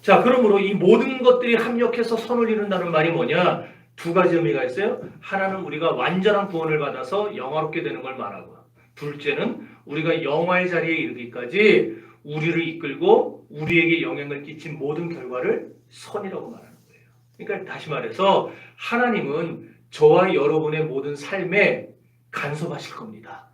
자, 그러므로 이 모든 것들이 합력해서 선을 이룬다는 말이 뭐냐? 두 가지 의미가 있어요. 하나는 우리가 완전한 구원을 받아서 영화롭게 되는 걸 말하고, 둘째는 우리가 영화의 자리에 이르기까지 우리를 이끌고 우리에게 영향을 끼친 모든 결과를 선이라고 말하는 거예요. 그러니까 다시 말해서 하나님은 저와 여러분의 모든 삶에 간섭하실 겁니다.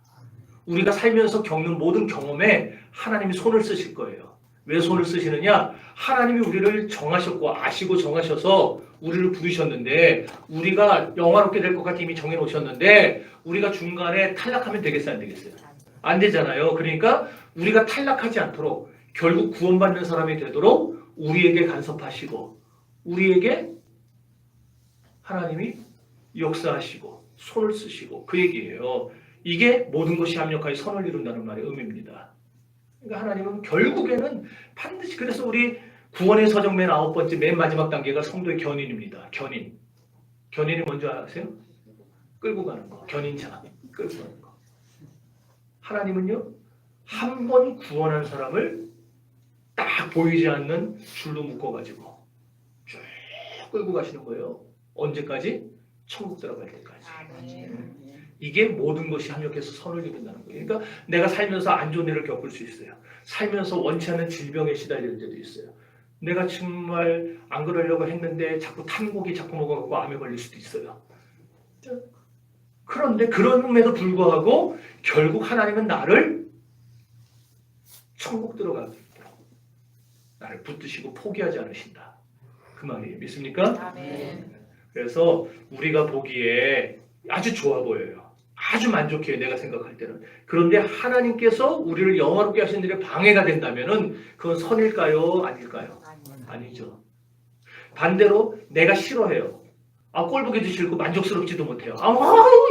우리가 살면서 겪는 모든 경험에 하나님이 손을 쓰실 거예요. 왜 손을 쓰시느냐? 하나님이 우리를 정하셨고 아시고 정하셔서 우리를 부르셨는데, 우리가 영화롭게 될 것 같아 이미 정해놓으셨는데 우리가 중간에 탈락하면 되겠어요? 안 되겠어요? 안 되잖아요. 그러니까 우리가 탈락하지 않도록 결국 구원받는 사람이 되도록 우리에게 간섭하시고 우리에게 하나님이 역사하시고 손을 쓰시고 그 얘기예요. 이게 모든 것이 합력하여 선을 이룬다는 말의 의미입니다. 그러니까 하나님은 결국에는 반드시, 그래서 우리 구원의 서정 맨 9번째 맨 마지막 단계가 성도의 견인입니다. 견인. 견인이 뭔지 아세요? 끌고 가는 거. 견인차. 끌고 가는 거. 하나님은요. 한 번 구원한 사람을 딱 보이지 않는 줄로 묶어가지고 쭉 끌고 가시는 거예요. 언제까지? 천국 들어갈 때까지. 이게 모든 것이 합력해서 선을 이룬다는 거예요. 그러니까 내가 살면서 안 좋은 일을 겪을 수 있어요. 살면서 원치 않는 질병에 시달릴 때도 있어요. 내가 정말 안 그러려고 했는데 자꾸 탄곡이 자꾸 먹어갖고 암에 걸릴 수도 있어요. 그런데 그럼에도 불구하고 결국 하나님은 나를 천국 들어가게 나를 붙드시고 포기하지 않으신다. 그 말이에요. 믿습니까? 아멘. 그래서 우리가 보기에 아주 좋아 보여요. 아주 만족해요. 내가 생각할 때는. 그런데 하나님께서 우리를 영화롭게 하시는 일에 방해가 된다면 그건 선일까요? 아닐까요? 아니죠. 반대로 내가 싫어해요. 꼴 보기도 싫고 만족스럽지도 못해요.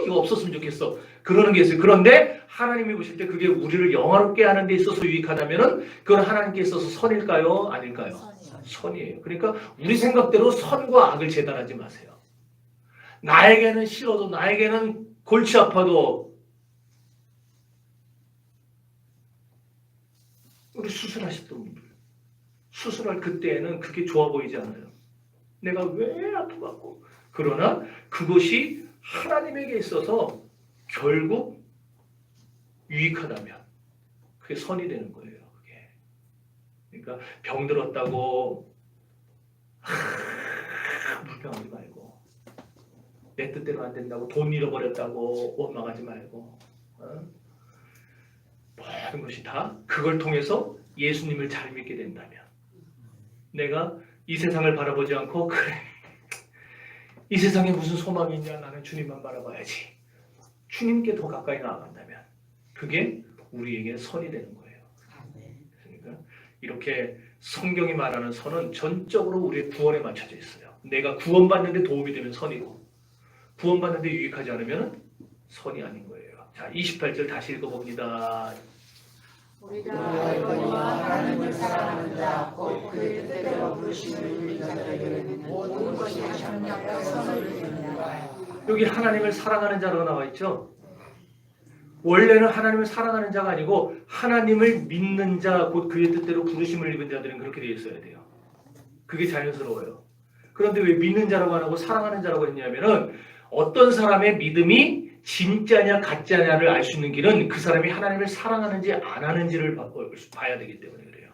이거 없었으면 좋겠어. 그러는 게 있어요. 그런데 하나님이 보실 때 그게 우리를 영화롭게 하는 데 있어서 유익하다면 그건 하나님께 있어서 선일까요? 아닐까요? 선이에요. 그러니까 우리 생각대로 선과 악을 재단하지 마세요. 나에게는 싫어도 나에게는 골치 아파도 우리 수술하셨던 분들 수술할 그때에는 그게 좋아 보이지 않아요. 내가 왜 아프갖고 그러나 그것이 하나님에게 있어서 결국 유익하다면 그게 선이 되는 거예요. 그게. 그러니까 병들었다고 불평하지 말고 내 뜻대로 안 된다고 돈 잃어버렸다고 원망하지 말고 모든 것이 다 그걸 통해서 예수님을 잘 믿게 된다면 내가 이 세상을 바라보지 않고 그래 이 세상에 무슨 소망이 있냐 나는 주님만 바라봐야지 주님께 더 가까이 나아간다면 그게 우리에게 선이 되는 거예요. 그러니까 이렇게 성경이 말하는 선은 전적으로 우리의 구원에 맞춰져 있어요. 내가 구원받는 데 도움이 되면 선이고 구원받는 데 유익하지 않으면 선이 아닌 거예요. 자, 28절 다시 읽어봅니다. 우리가 알거니와 하나님을 사랑하는 자, 곧 그의 뜻대로 부르심을 입은 자들에게는 모든 것이 합력하여 선을 이룬다. 여기 하나님을 사랑하는 자라고 나와 있죠. 원래는 하나님을 사랑하는 자가 아니고 하나님을 믿는 자, 곧 그의 뜻대로 부르심을 입은 자들은 그렇게 되어 있어야 돼요. 그게 자연스러워요. 그런데 왜 믿는 자라고 안 하고 사랑하는 자라고 했냐면은 어떤 사람의 믿음이 진짜냐 가짜냐를 알 수 있는 길은 그 사람이 하나님을 사랑하는지 안 하는지를 봐야 되기 때문에 그래요.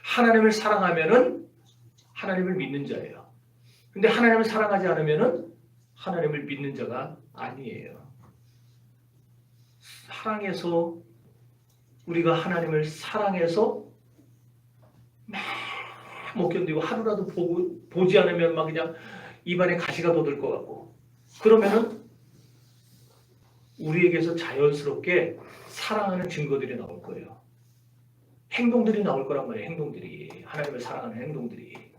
하나님을 사랑하면은 하나님을 믿는 자예요. 근데 하나님을 사랑하지 않으면은 하나님을 믿는 자가 아니에요. 사랑해서 우리가 하나님을 사랑해서 막 못 견디고 하루라도 보지 않으면 막 그냥 입안에 가시가 돋을 것 같고 그러면은 우리에게서 자연스럽게 사랑하는 증거들이 나올 거예요. 행동들이 나올 거란 말이에요. 행동들이 하나님을 사랑하는 행동들이.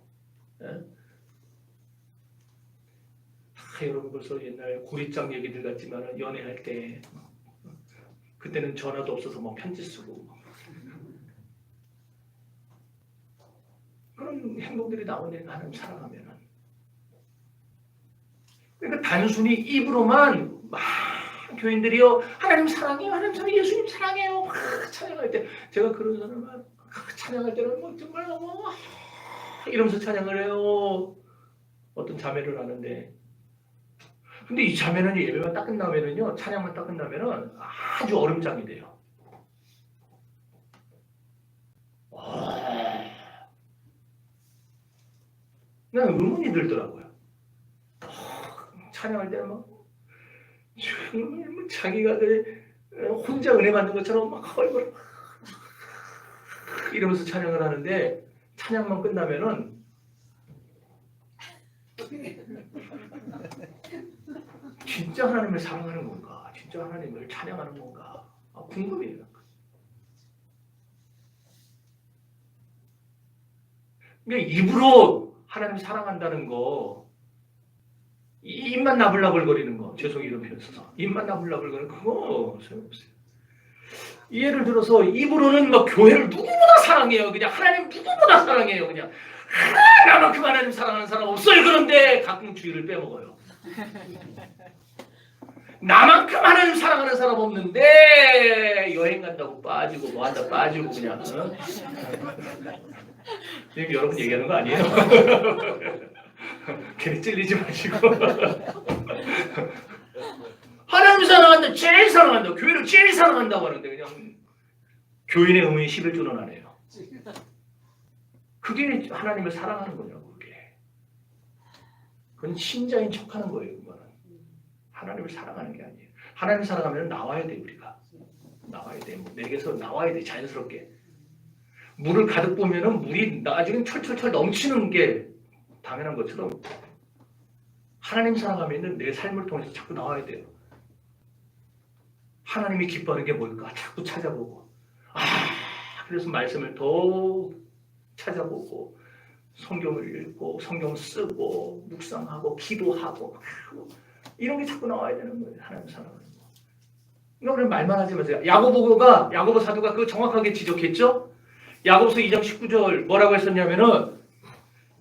여러분 벌써 옛날 구리장 얘기들 같지만 연애할 때 그때는 전화도 없어서 막 편지 쓰고 그런 행동들이 나오는 하나님 사랑하면은 그러니까 단순히 입으로만 막 교인들이요 하나님 사랑해요 하나님 사랑해요 예수님 사랑해요 막 찬양할 때 제가 그런 사람을 찬양할 때는 뭐 정말 너무 이러면서 찬양을 해요. 어떤 자매를 하는데 근데 이 자매는 예배만 딱 끝나면은요 찬양만 딱 끝나면은 아주 얼음장이 돼요. 그냥 의문이 들더라고요. 찬양할 때는 막 정말 자기가 혼자 은혜 받는 것처럼 막 얼굴 이러면서 찬양을 하는데 찬양만 끝나면은 진짜 하나님을 사랑하는 건가? 진짜 하나님을 찬양하는 건가? 궁금해요. 그러니까 입으로 하나님 사랑한다는 거 입만 나불나불거리는 거 죄송해요 이런 표현 써서 입만 나불나불거리는 그거 소용없어요. 예를 들어서 입으로는 막 교회를 누구보다 사랑해요. 그냥 하나님 누구보다 사랑해요. 그냥 나만큼 하나님 사랑하는 사람 없어요. 그런데 가끔 주의를 빼먹어요. 나만큼 하나님 사랑하는 사람 없는데 여행 간다고 빠지고 뭐 한다 빠지고 그냥. 지금 여러분 얘기하는 거 아니에요? 괜히 찔리지 마시고. 하나님 사랑한다, 제일 사랑한다, 교회를 제일 사랑한다고 하는데 그냥 교인의 의문이 11조는 안 해요. 그게 하나님을 사랑하는 거냐고. 그게. 그건 신자인 척하는 거예요. 그거는. 하나님을 사랑하는 게 아니에요. 하나님을 사랑하면 나와야 돼. 우리가 나와야 돼. 뭐 내게서 나와야 돼. 자연스럽게. 물을 가득 보면은 물이 나중에 철철철 넘치는 게 당연한 것처럼 하나님 사랑하면 내 삶을 통해서 자꾸 나와야 돼요. 하나님이 기뻐하는 게 뭘까? 자꾸 찾아보고. 그래서 말씀을 더 찾아보고 성경을 읽고 성경 쓰고 묵상하고 기도하고 이런 게 자꾸 나와야 되는 거예요. 하나님 사랑하는 거. 그러니까 우리 말만 하지 마세요. 야고보 사도가 그거 정확하게 지적했죠. 야고보서 2장 19절 뭐라고 했었냐면은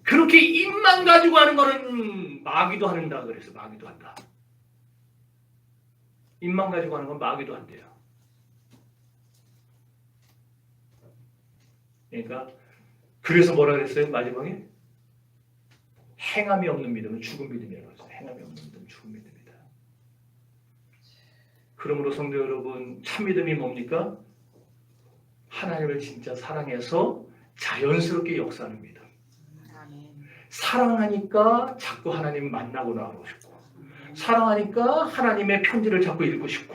그렇게 입만 가지고 하는 거는 마귀도 한다 그래서 마귀도 한다. 입만 가지고 하는 건 마귀도 한대요. 그러니까 그래서 뭐라 그랬어요? 마지막에 행함이 없는 믿음은 죽은 믿음이라고 했어요. 행함이 없는 믿음은 죽은 믿음이다. 그러므로 성도 여러분, 참 믿음이 뭡니까? 하나님을 진짜 사랑해서 자연스럽게 역사하는 믿음. 사랑하니까 자꾸 하나님 만나고 나오고 싶고, 사랑하니까 하나님의 편지를 자꾸 읽고 싶고,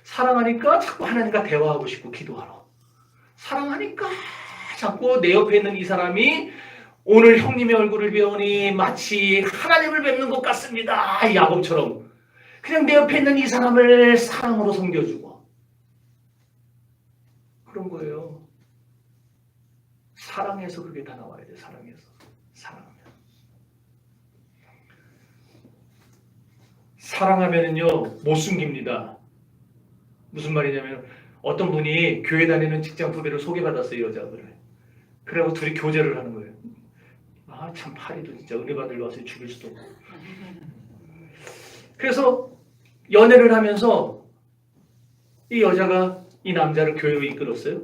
사랑하니까 자꾸 하나님과 대화하고 싶고 기도하러, 사랑하니까 자꾸 내 옆에 있는 이 사람이 오늘 형님의 얼굴을 배우니 마치 하나님을 뵙는 것 같습니다. 야곱처럼 그냥 내 옆에 있는 이 사람을 사랑으로 섬겨주고 그런 거예요. 사랑해서 그게 다 나와야 돼. 사랑해서. 사랑하면은요 못 숨깁니다. 무슨 말이냐면 어떤 분이 교회 다니는 직장 후배를 소개받았어요. 여자분을. 그래고 둘이 교제를 하는 거예요. 참 파리도 진짜 은혜 받으러 와서 죽일 수도 없고. 그래서 연애를 하면서 이 여자가 이 남자를 교회로 이끌었어요.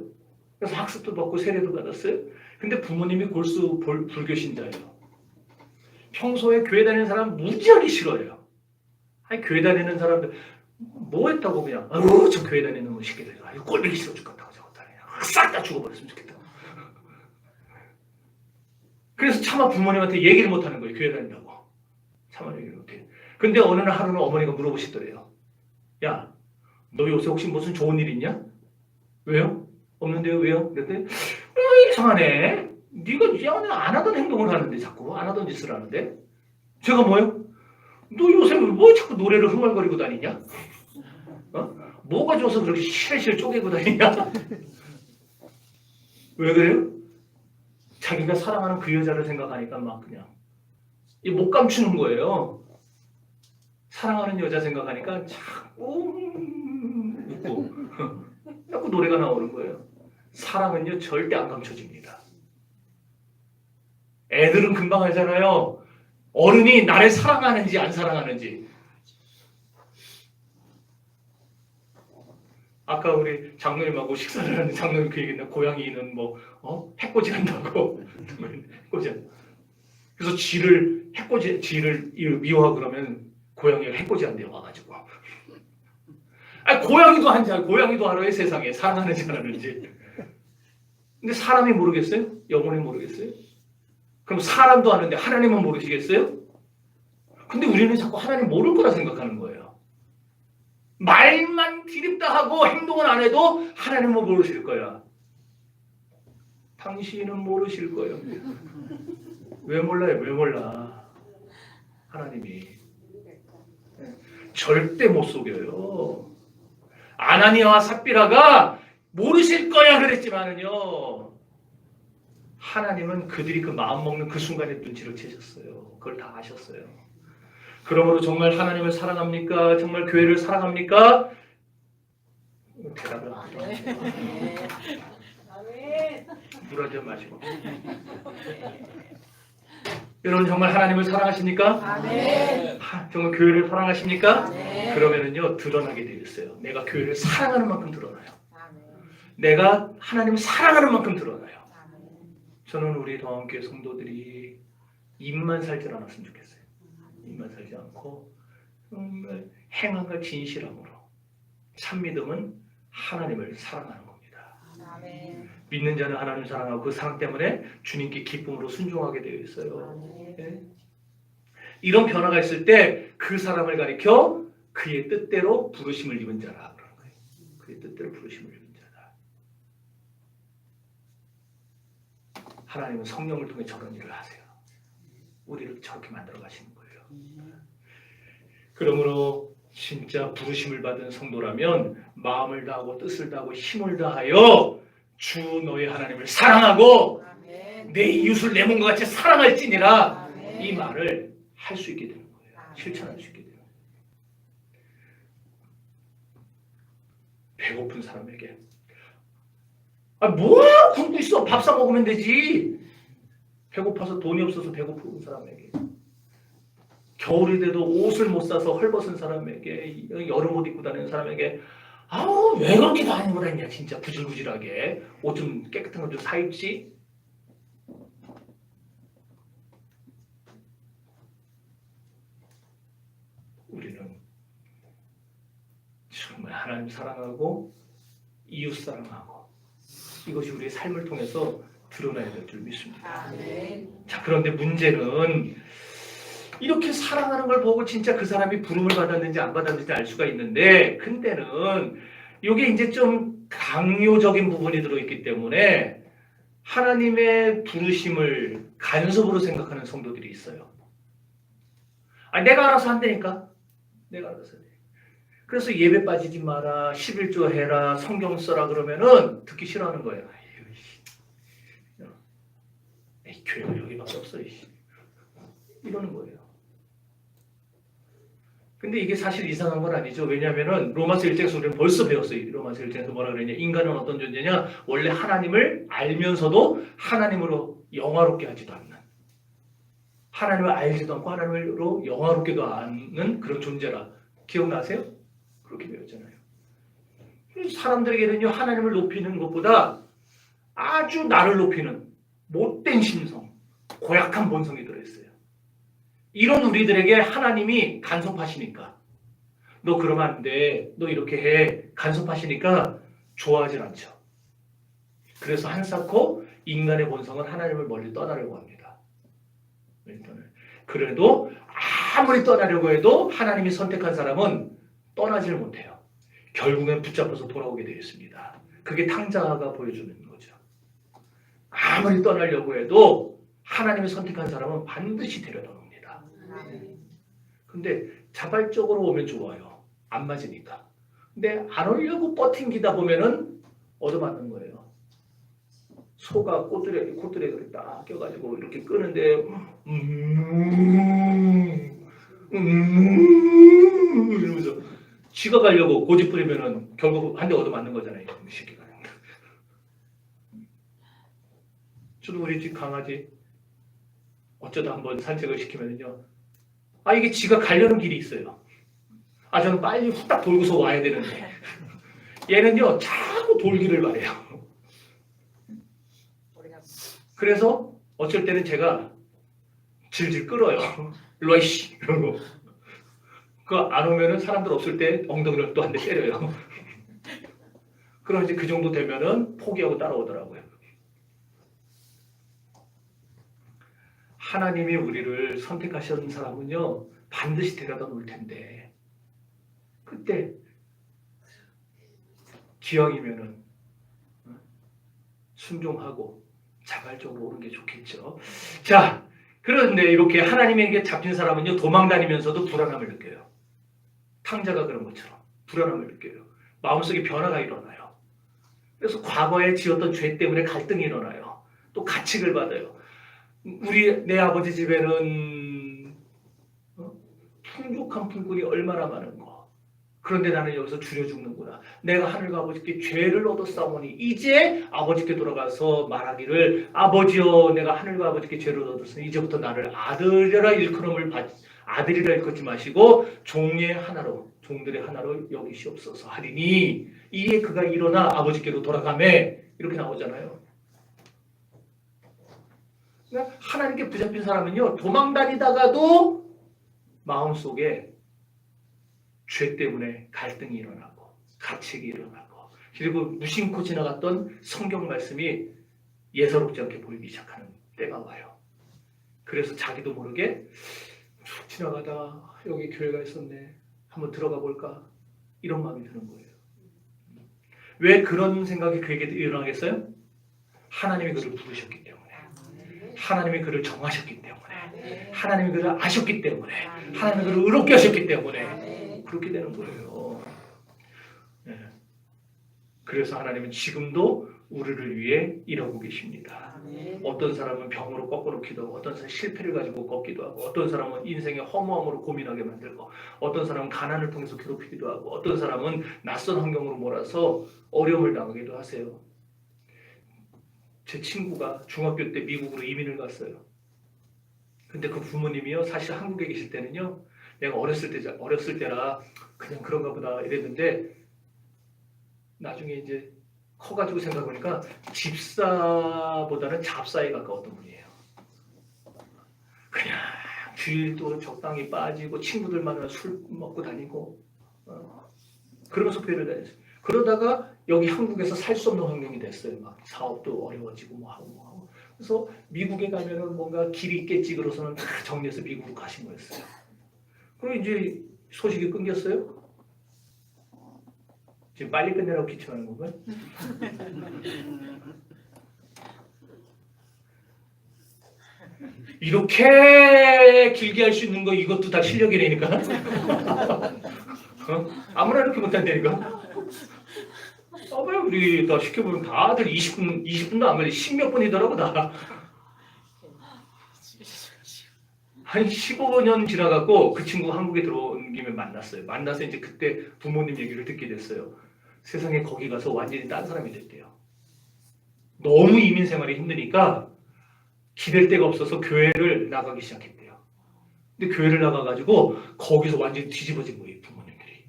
그래서 학습도 받고 세례도 받았어요. 근데 부모님이 골수 불교 신자예요. 평소에 교회 다니는 사람 무지하게 싫어해요. 아니 교회 다니는 사람들 뭐 했다고 그냥 저 교회 다니는 거 시키더니 꼴보기 싫어 죽겠다고 저거 다니냐. 싹 다 죽어버렸으면 좋겠다. 그래서 차마 부모님한테 얘기를 못하는 거예요. 교회 다닌다고. 차마 얘기를 못해. 근데 어느 날 하루는 어머니가 물어보시더래요. 야, 너 요새 혹시 무슨 좋은 일 있냐? 왜요? 없는데요? 왜요? 그랬더니 이상하네. 네가 예전에 안 하던 행동을 하는데 자꾸 안 하던 짓을 하는데 제가 뭐요? 너 요새 뭐 자꾸 노래를 흥얼거리고 다니냐? 뭐가 좋아서 그렇게 실실 쪼개고 다니냐? 왜 그래요? 자기가 사랑하는 그 여자를 생각하니까 막 그냥 못 감추는 거예요. 사랑하는 여자 생각하니까 자꾸 웃고 자꾸 노래가 나오는 거예요. 사랑은요 절대 안 감춰집니다. 애들은 금방 알잖아요. 어른이 나를 사랑하는지 안 사랑하는지. 아까 우리 장로님하고 식사를 하는데 장로님 그 얘기했나? 고양이는 해코지 한다고. 해코지. 그래서 해코지를 미워하고 그러면 고양이가 해코지 한대요 와가지고. 고양이도 고양이도 알아요 세상에 사랑하는지 안 하는지. 근데 사람이 모르겠어요? 영혼이 모르겠어요? 그럼 사람도 아는데 하나님은 모르시겠어요? 근데 우리는 자꾸 하나님 모를 거라 생각하는 거예요. 말만 기립다 하고 행동을 안 해도 하나님은 모르실 거야. 당신은 모르실 거예요. 왜 몰라요? 왜 몰라? 하나님이 절대 못 속여요. 아나니아와 삽비라가 모르실 거야 그랬지만은요. 하나님은 그들이 그 마음 먹는 그 순간에 눈치를 채셨어요. 그걸 다 아셨어요. 그러므로 정말 하나님을 사랑합니까? 정말 교회를 사랑합니까? 대답을 안 해요. 물 한 잔 마시고. 여러분 정말 하나님을 사랑하십니까? 정말 교회를 사랑하십니까? 그러면은요 드러나게 되어 있어요. 내가 교회를 사랑하는 만큼 드러나요. 내가 하나님을 사랑하는 만큼 드러나요. 저는 우리 더함교회 성도들이 입만 살지 않았으면 좋겠어요. 입만 살지 않고 정말 행함과 진실함으로 참 믿음은 하나님을 사랑하는 겁니다. 믿는 자는 하나님을 사랑하고 그 사랑 때문에 주님께 기쁨으로 순종하게 되어 있어요. 네? 이런 변화가 있을 때 그 사람을 가리켜 그의 뜻대로 부르심을 입은 자라 그러는 거예요. 그의 뜻대로 부르심을 입은 자다. 하나님은 성령을 통해 저런 일을 하세요. 우리를 저렇게 만들어 가시는 거예요. 그러므로 진짜 부르심을 받은 성도라면 마음을 다하고 뜻을 다하고 힘을 다하여 주 너의 하나님을 사랑하고 내 이웃을 내 몸과 같이 사랑할지니라 이 말을 할 수 있게 되는 거예요. 실천할 수 있게 되는 거예요. 배고픈 사람에게 뭐야 굶고 있어 밥 사 먹으면 되지. 배고파서 돈이 없어서 배고픈 사람에게 겨울이 돼도 옷을 못 사서 헐벗은 사람에게 여름 옷 입고 다니는 사람에게 아우 왜 그렇게 다니고 다니냐 진짜 구질구질하게 옷 좀 깨끗한 거 좀 사 입지. 우리는 정말 하나님 사랑하고 이웃 사랑하고 이것이 우리의 삶을 통해서 드러나야 될 줄 믿습니다. 자 그런데 문제는 이렇게 사랑하는 걸 보고 진짜 그 사람이 부름을 받았는지 안 받았는지 알 수가 있는데 근데는 이게 이제 좀 강요적인 부분이 들어있기 때문에 하나님의 부르심을 간섭으로 생각하는 성도들이 있어요. 내가 알아서 한다니까. 내가 알아서 해. 그래서 예배 빠지지 마라, 11조 해라, 성경 써라 그러면은 듣기 싫어하는 거예요. 에이, 교회가 여기밖에 없어. 이러는 거예요. 근데 이게 사실 이상한 건 아니죠. 왜냐하면은 로마서 1장에서 우리는 벌써 배웠어요. 로마서 1장에서 뭐라 그랬냐. 인간은 어떤 존재냐. 원래 하나님을 알면서도 하나님으로 영화롭게 하지도 않는. 하나님을 알지도 않고 하나님으로 영화롭게도 않는 그런 존재라. 기억나세요? 그렇게 배웠잖아요. 사람들에게는요. 하나님을 높이는 것보다 아주 나를 높이는 못된 심성, 고약한 본성이 들어있어요. 이런 우리들에게 하나님이 간섭하시니까 너 그러면 안 돼. 너 이렇게 해. 간섭하시니까 좋아하질 않죠. 그래서 한사코 인간의 본성은 하나님을 멀리 떠나려고 합니다. 그래도 아무리 떠나려고 해도 하나님이 선택한 사람은 떠나질 못해요. 결국엔 붙잡혀서 돌아오게 되어 있습니다. 그게 탕자가 보여주는 거죠. 아무리 떠나려고 해도 하나님이 선택한 사람은 반드시 데려다 놉니다. 근데 자발적으로 오면 좋아요. 안 맞으니까. 근데 안 오려고 버팅기다 보면은 얻어맞는 거예요. 소가 콧뚜레를 딱 껴가지고 이렇게 끄는데 이러면서 쥐가 가려고 고집 부리면은 결국 한 대 얻어맞는 거잖아요. 이 새끼가. 저도 우리 집 강아지 어쩌다 한번 산책을 시키면요. 이게 지가 가려는 길이 있어요. 저는 빨리 후딱 돌고서 와야 되는데 얘는요 자꾸 돌기를 바래요. 그래서 어쩔 때는 제가 질질 끌어요. 일로 와 이씨 이러고 그거 안 오면은 사람들 없을 때 엉덩이를 또 한 대 때려요. 그럼 이제 그 정도 되면은 포기하고 따라오더라고요. 하나님이 우리를 선택하신 사람은요 반드시 데려다 놓을 텐데 그때 기왕이면은 순종하고 자발적으로 오는 게 좋겠죠. 자, 그런데 이렇게 하나님에게 잡힌 사람은요 도망다니면서도 불안함을 느껴요. 탕자가 그런 것처럼 불안함을 느껴요. 마음속에 변화가 일어나요. 그래서 과거에 지었던 죄 때문에 갈등이 일어나요. 또 가책을 받아요. 내 아버지 집에는 풍족한 풀꾼이 얼마나 많은 거. 그런데 나는 여기서 줄여 죽는구나. 내가 하늘과 아버지께 죄를 얻었사오니 이제 아버지께 돌아가서 말하기를 아버지여 내가 하늘과 아버지께 죄를 얻었으니 이제부터 나를 아들이라 일컫지 마시고 종의 하나로 종들의 하나로 여기시옵소서 하리니 이에 그가 일어나 아버지께로 돌아가매 이렇게 나오잖아요. 그러니까 하나님께 붙잡힌 사람은요 도망다니다가도 마음속에 죄 때문에 갈등이 일어나고 가책이 일어나고 그리고 무심코 지나갔던 성경 말씀이 예사롭지 않게 보이기 시작하는 때가 와요. 그래서 자기도 모르게 쭉 지나가다 여기 교회가 있었네 한번 들어가 볼까 이런 마음이 드는 거예요. 왜 그런 생각이 그에게 일어나겠어요? 하나님이 그를 부르셨기 때문에 하나님이 그를 정하셨기 때문에 하나님이 그를 아셨기 때문에 하나님이 그를 의롭게 하셨기 때문에 그렇게 되는 거예요. 네. 그래서 하나님은 지금도 우리를 위해 일하고 계십니다. 어떤 사람은 병으로 꺾어놓기도 하고 어떤 사람은 실패를 가지고 꺾기도 하고 어떤 사람은 인생의 허무함으로 고민하게 만들고 어떤 사람은 가난을 통해서 괴롭히기도 하고 어떤 사람은 낯선 환경으로 몰아서 어려움을 당하기도 하세요. 제 친구가 중학교 때 미국으로 이민을 갔어요. 근데 그 부모님이요 사실 한국에 계실 때는요 내가 어렸을 때라 그냥 그런가 보다 이랬는데 나중에 이제 커가지고 생각해보니까 집사보다는 잡사에 가까웠던 분이에요. 그냥 주일도 적당히 빠지고 친구들 만나 술 먹고 다니고 그러면서 교회를 다녔어요. 그러다가 여기 한국에서 살 수 없는 환경이 됐어요. 막 사업도 어려워지고 뭐 하고. 그래서 미국에 가면은 뭔가 길이 있겠지 그러서는 다 정리해서 미국으로 가신 거였어요. 그리고 이제 소식이 끊겼어요. 지금 빨리 끝내라고 기침하는 건가요? 이렇게 길게 할 수 있는 거 이것도 다 실력이라니까. 아무나 이렇게 못한다니까. 우리 다 시켜보면 다들 20분도 안 걸려 10몇 분이더라고 다. 한 15년 지나갖고 그 친구가 한국에 들어온 김에 만났어요. 만나서 이제 그때 부모님 얘기를 듣게 됐어요. 세상에 거기 가서 완전히 딴 사람이 됐대요. 너무 이민 생활이 힘드니까 기댈 데가 없어서 교회를 나가기 시작했대요. 근데 교회를 나가가지고 거기서 완전히 뒤집어진 거예요, 부모님들이.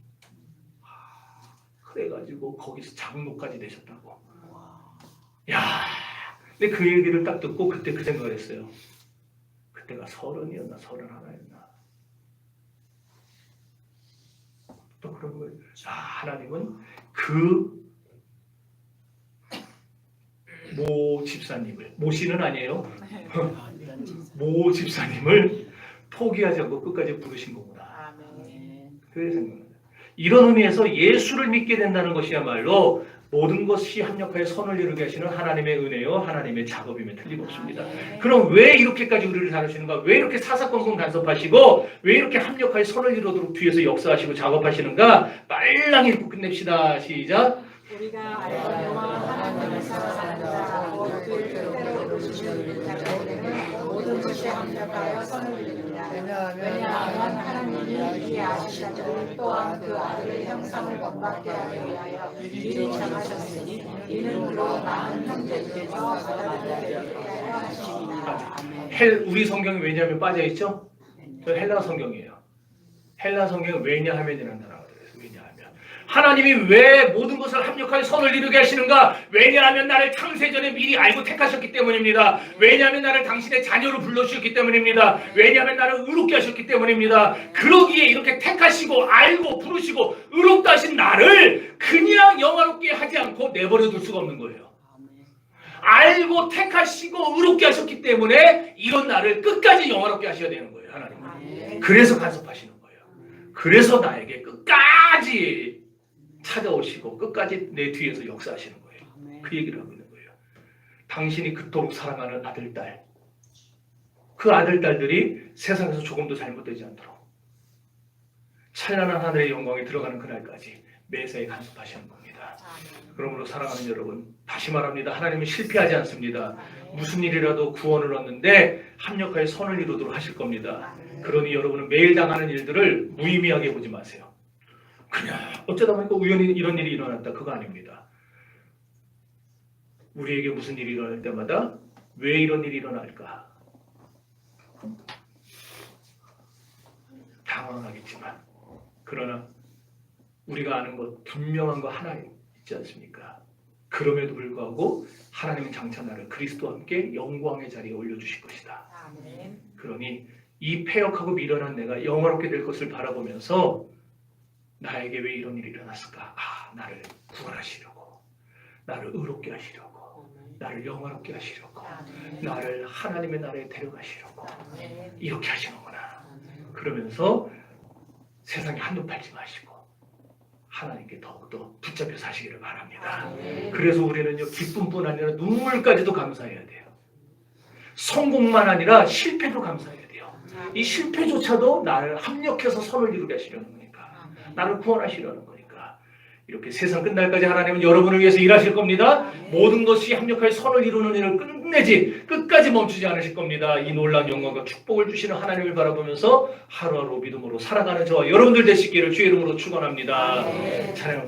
그래가지고 거기서 장로까지 되셨다고. 야, 근데 그 얘기를 딱 듣고 그때 그 생각을 했어요. 그때가 30이었나 31였나. 또 그런 거예요. 하나님은 그 모 집사님을, 모 씨는 아니에요. 모 집사님을 포기하지 않고 끝까지 부르신 거구나. 그래서 생각합니다. 이런 의미에서 예수를 믿게 된다는 것이야말로 모든 것이 합력하여 선을 이루게 하시는 하나님의 은혜요 하나님의 작업임에 틀림없습니다. 그럼 왜 이렇게까지 우리를 다루시는가? 왜 이렇게 사사건건 간섭하시고 왜 이렇게 합력하여 선을 이루도록 뒤에서 역사하시고 작업하시는가? 빨랑 읽고 끝냅시다. 시작. 우리가 알거니와 하나님을 사랑한다. 그 뜻대로 부르시는 자들에게는 모든 것이 합력하여 선을 이룬다. 왜냐하면 하나님이 이 아시자들을 또한 그 아들의 형상을 본받게 하기 위하여 미리 정하셨으니 이는 그로 나은 형제들에게서 받아들여야 하십니다. 우리 성경이 왜냐하면 빠져있죠? 저 헬라 성경이에요. 헬라 성경은 왜냐하면이라는 단어가 들어있어요. 왜냐하면 하나님이 왜 모든 것을 합력하여 선을 이루게 하시는가? 왜냐하면 나를 창세전에 미리 알고 택하셨기 때문입니다. 왜냐하면 나를 당신의 자녀로 불러주셨기 때문입니다. 왜냐하면 나를 의롭게 하셨기 때문입니다. 그러기에 이렇게 택하시고 알고 부르시고 의롭다 하신 나를 그냥 영화롭게 하지 않고 내버려 둘 수가 없는 거예요. 알고 택하시고 의롭게 하셨기 때문에 이런 나를 끝까지 영화롭게 하셔야 되는 거예요. 하나님은. 그래서 간섭하시는 거예요. 그래서 나에게 끝까지 찾아오시고 끝까지 내 뒤에서 역사하시는 거예요. 그 얘기를 하고 있는 거예요. 당신이 그토록 사랑하는 아들, 딸, 그 아들, 딸들이 세상에서 조금도 잘못되지 않도록 찬란한 하늘의 영광에 들어가는 그날까지 매사에 간섭하시는 겁니다. 그러므로 사랑하는 여러분, 다시 말합니다. 하나님은 실패하지 않습니다. 무슨 일이라도 구원을 얻는데 합력하여 선을 이루도록 하실 겁니다. 그러니 여러분은 매일 당하는 일들을 무의미하게 보지 마세요. 그냥 어쩌다 보니까 우연히 이런 일이 일어났다. 그거 아닙니다. 우리에게 무슨 일이 일어날 때마다 왜 이런 일이 일어날까? 당황하겠지만 그러나 우리가 아는 것 분명한 거 하나 있지 않습니까? 그럼에도 불구하고 하나님은 장차 나를 그리스도와 함께 영광의 자리에 올려주실 것이다. 아멘. 그러니 이 패역하고 미련한 내가 영화롭게 될 것을 바라보면서 나에게 왜 이런 일이 일어났을까? 아, 나를 구원하시려고, 나를 의롭게 하시려고, 나를 영화롭게 하시려고, 아멘. 나를 하나님의 나라에 데려가시려고 아멘. 이렇게 하시는구나. 그러면서 세상에 한눈 팔지 마시고 하나님께 더욱더 붙잡혀 사시기를 바랍니다. 아멘. 그래서 우리는요, 기쁨뿐 아니라 눈물까지도 감사해야 돼요. 성공만 아니라 실패도 감사해야 돼요. 이 실패조차도 나를 합력해서 선을 이루게 하시려는 거니까, 나를 구원하시려는 거니까, 이렇게 세상 끝날까지 하나님은 여러분을 위해서 일하실 겁니다. 모든 것이 합력하여 선을 이루는 일을 끝까지 멈추지 않으실 겁니다. 이 놀라운 영광과 축복을 주시는 하나님을 바라보면서 하루하루 믿음으로 살아가는 저와 여러분들 되시기를 주의 이름으로 축원합니다. 찬양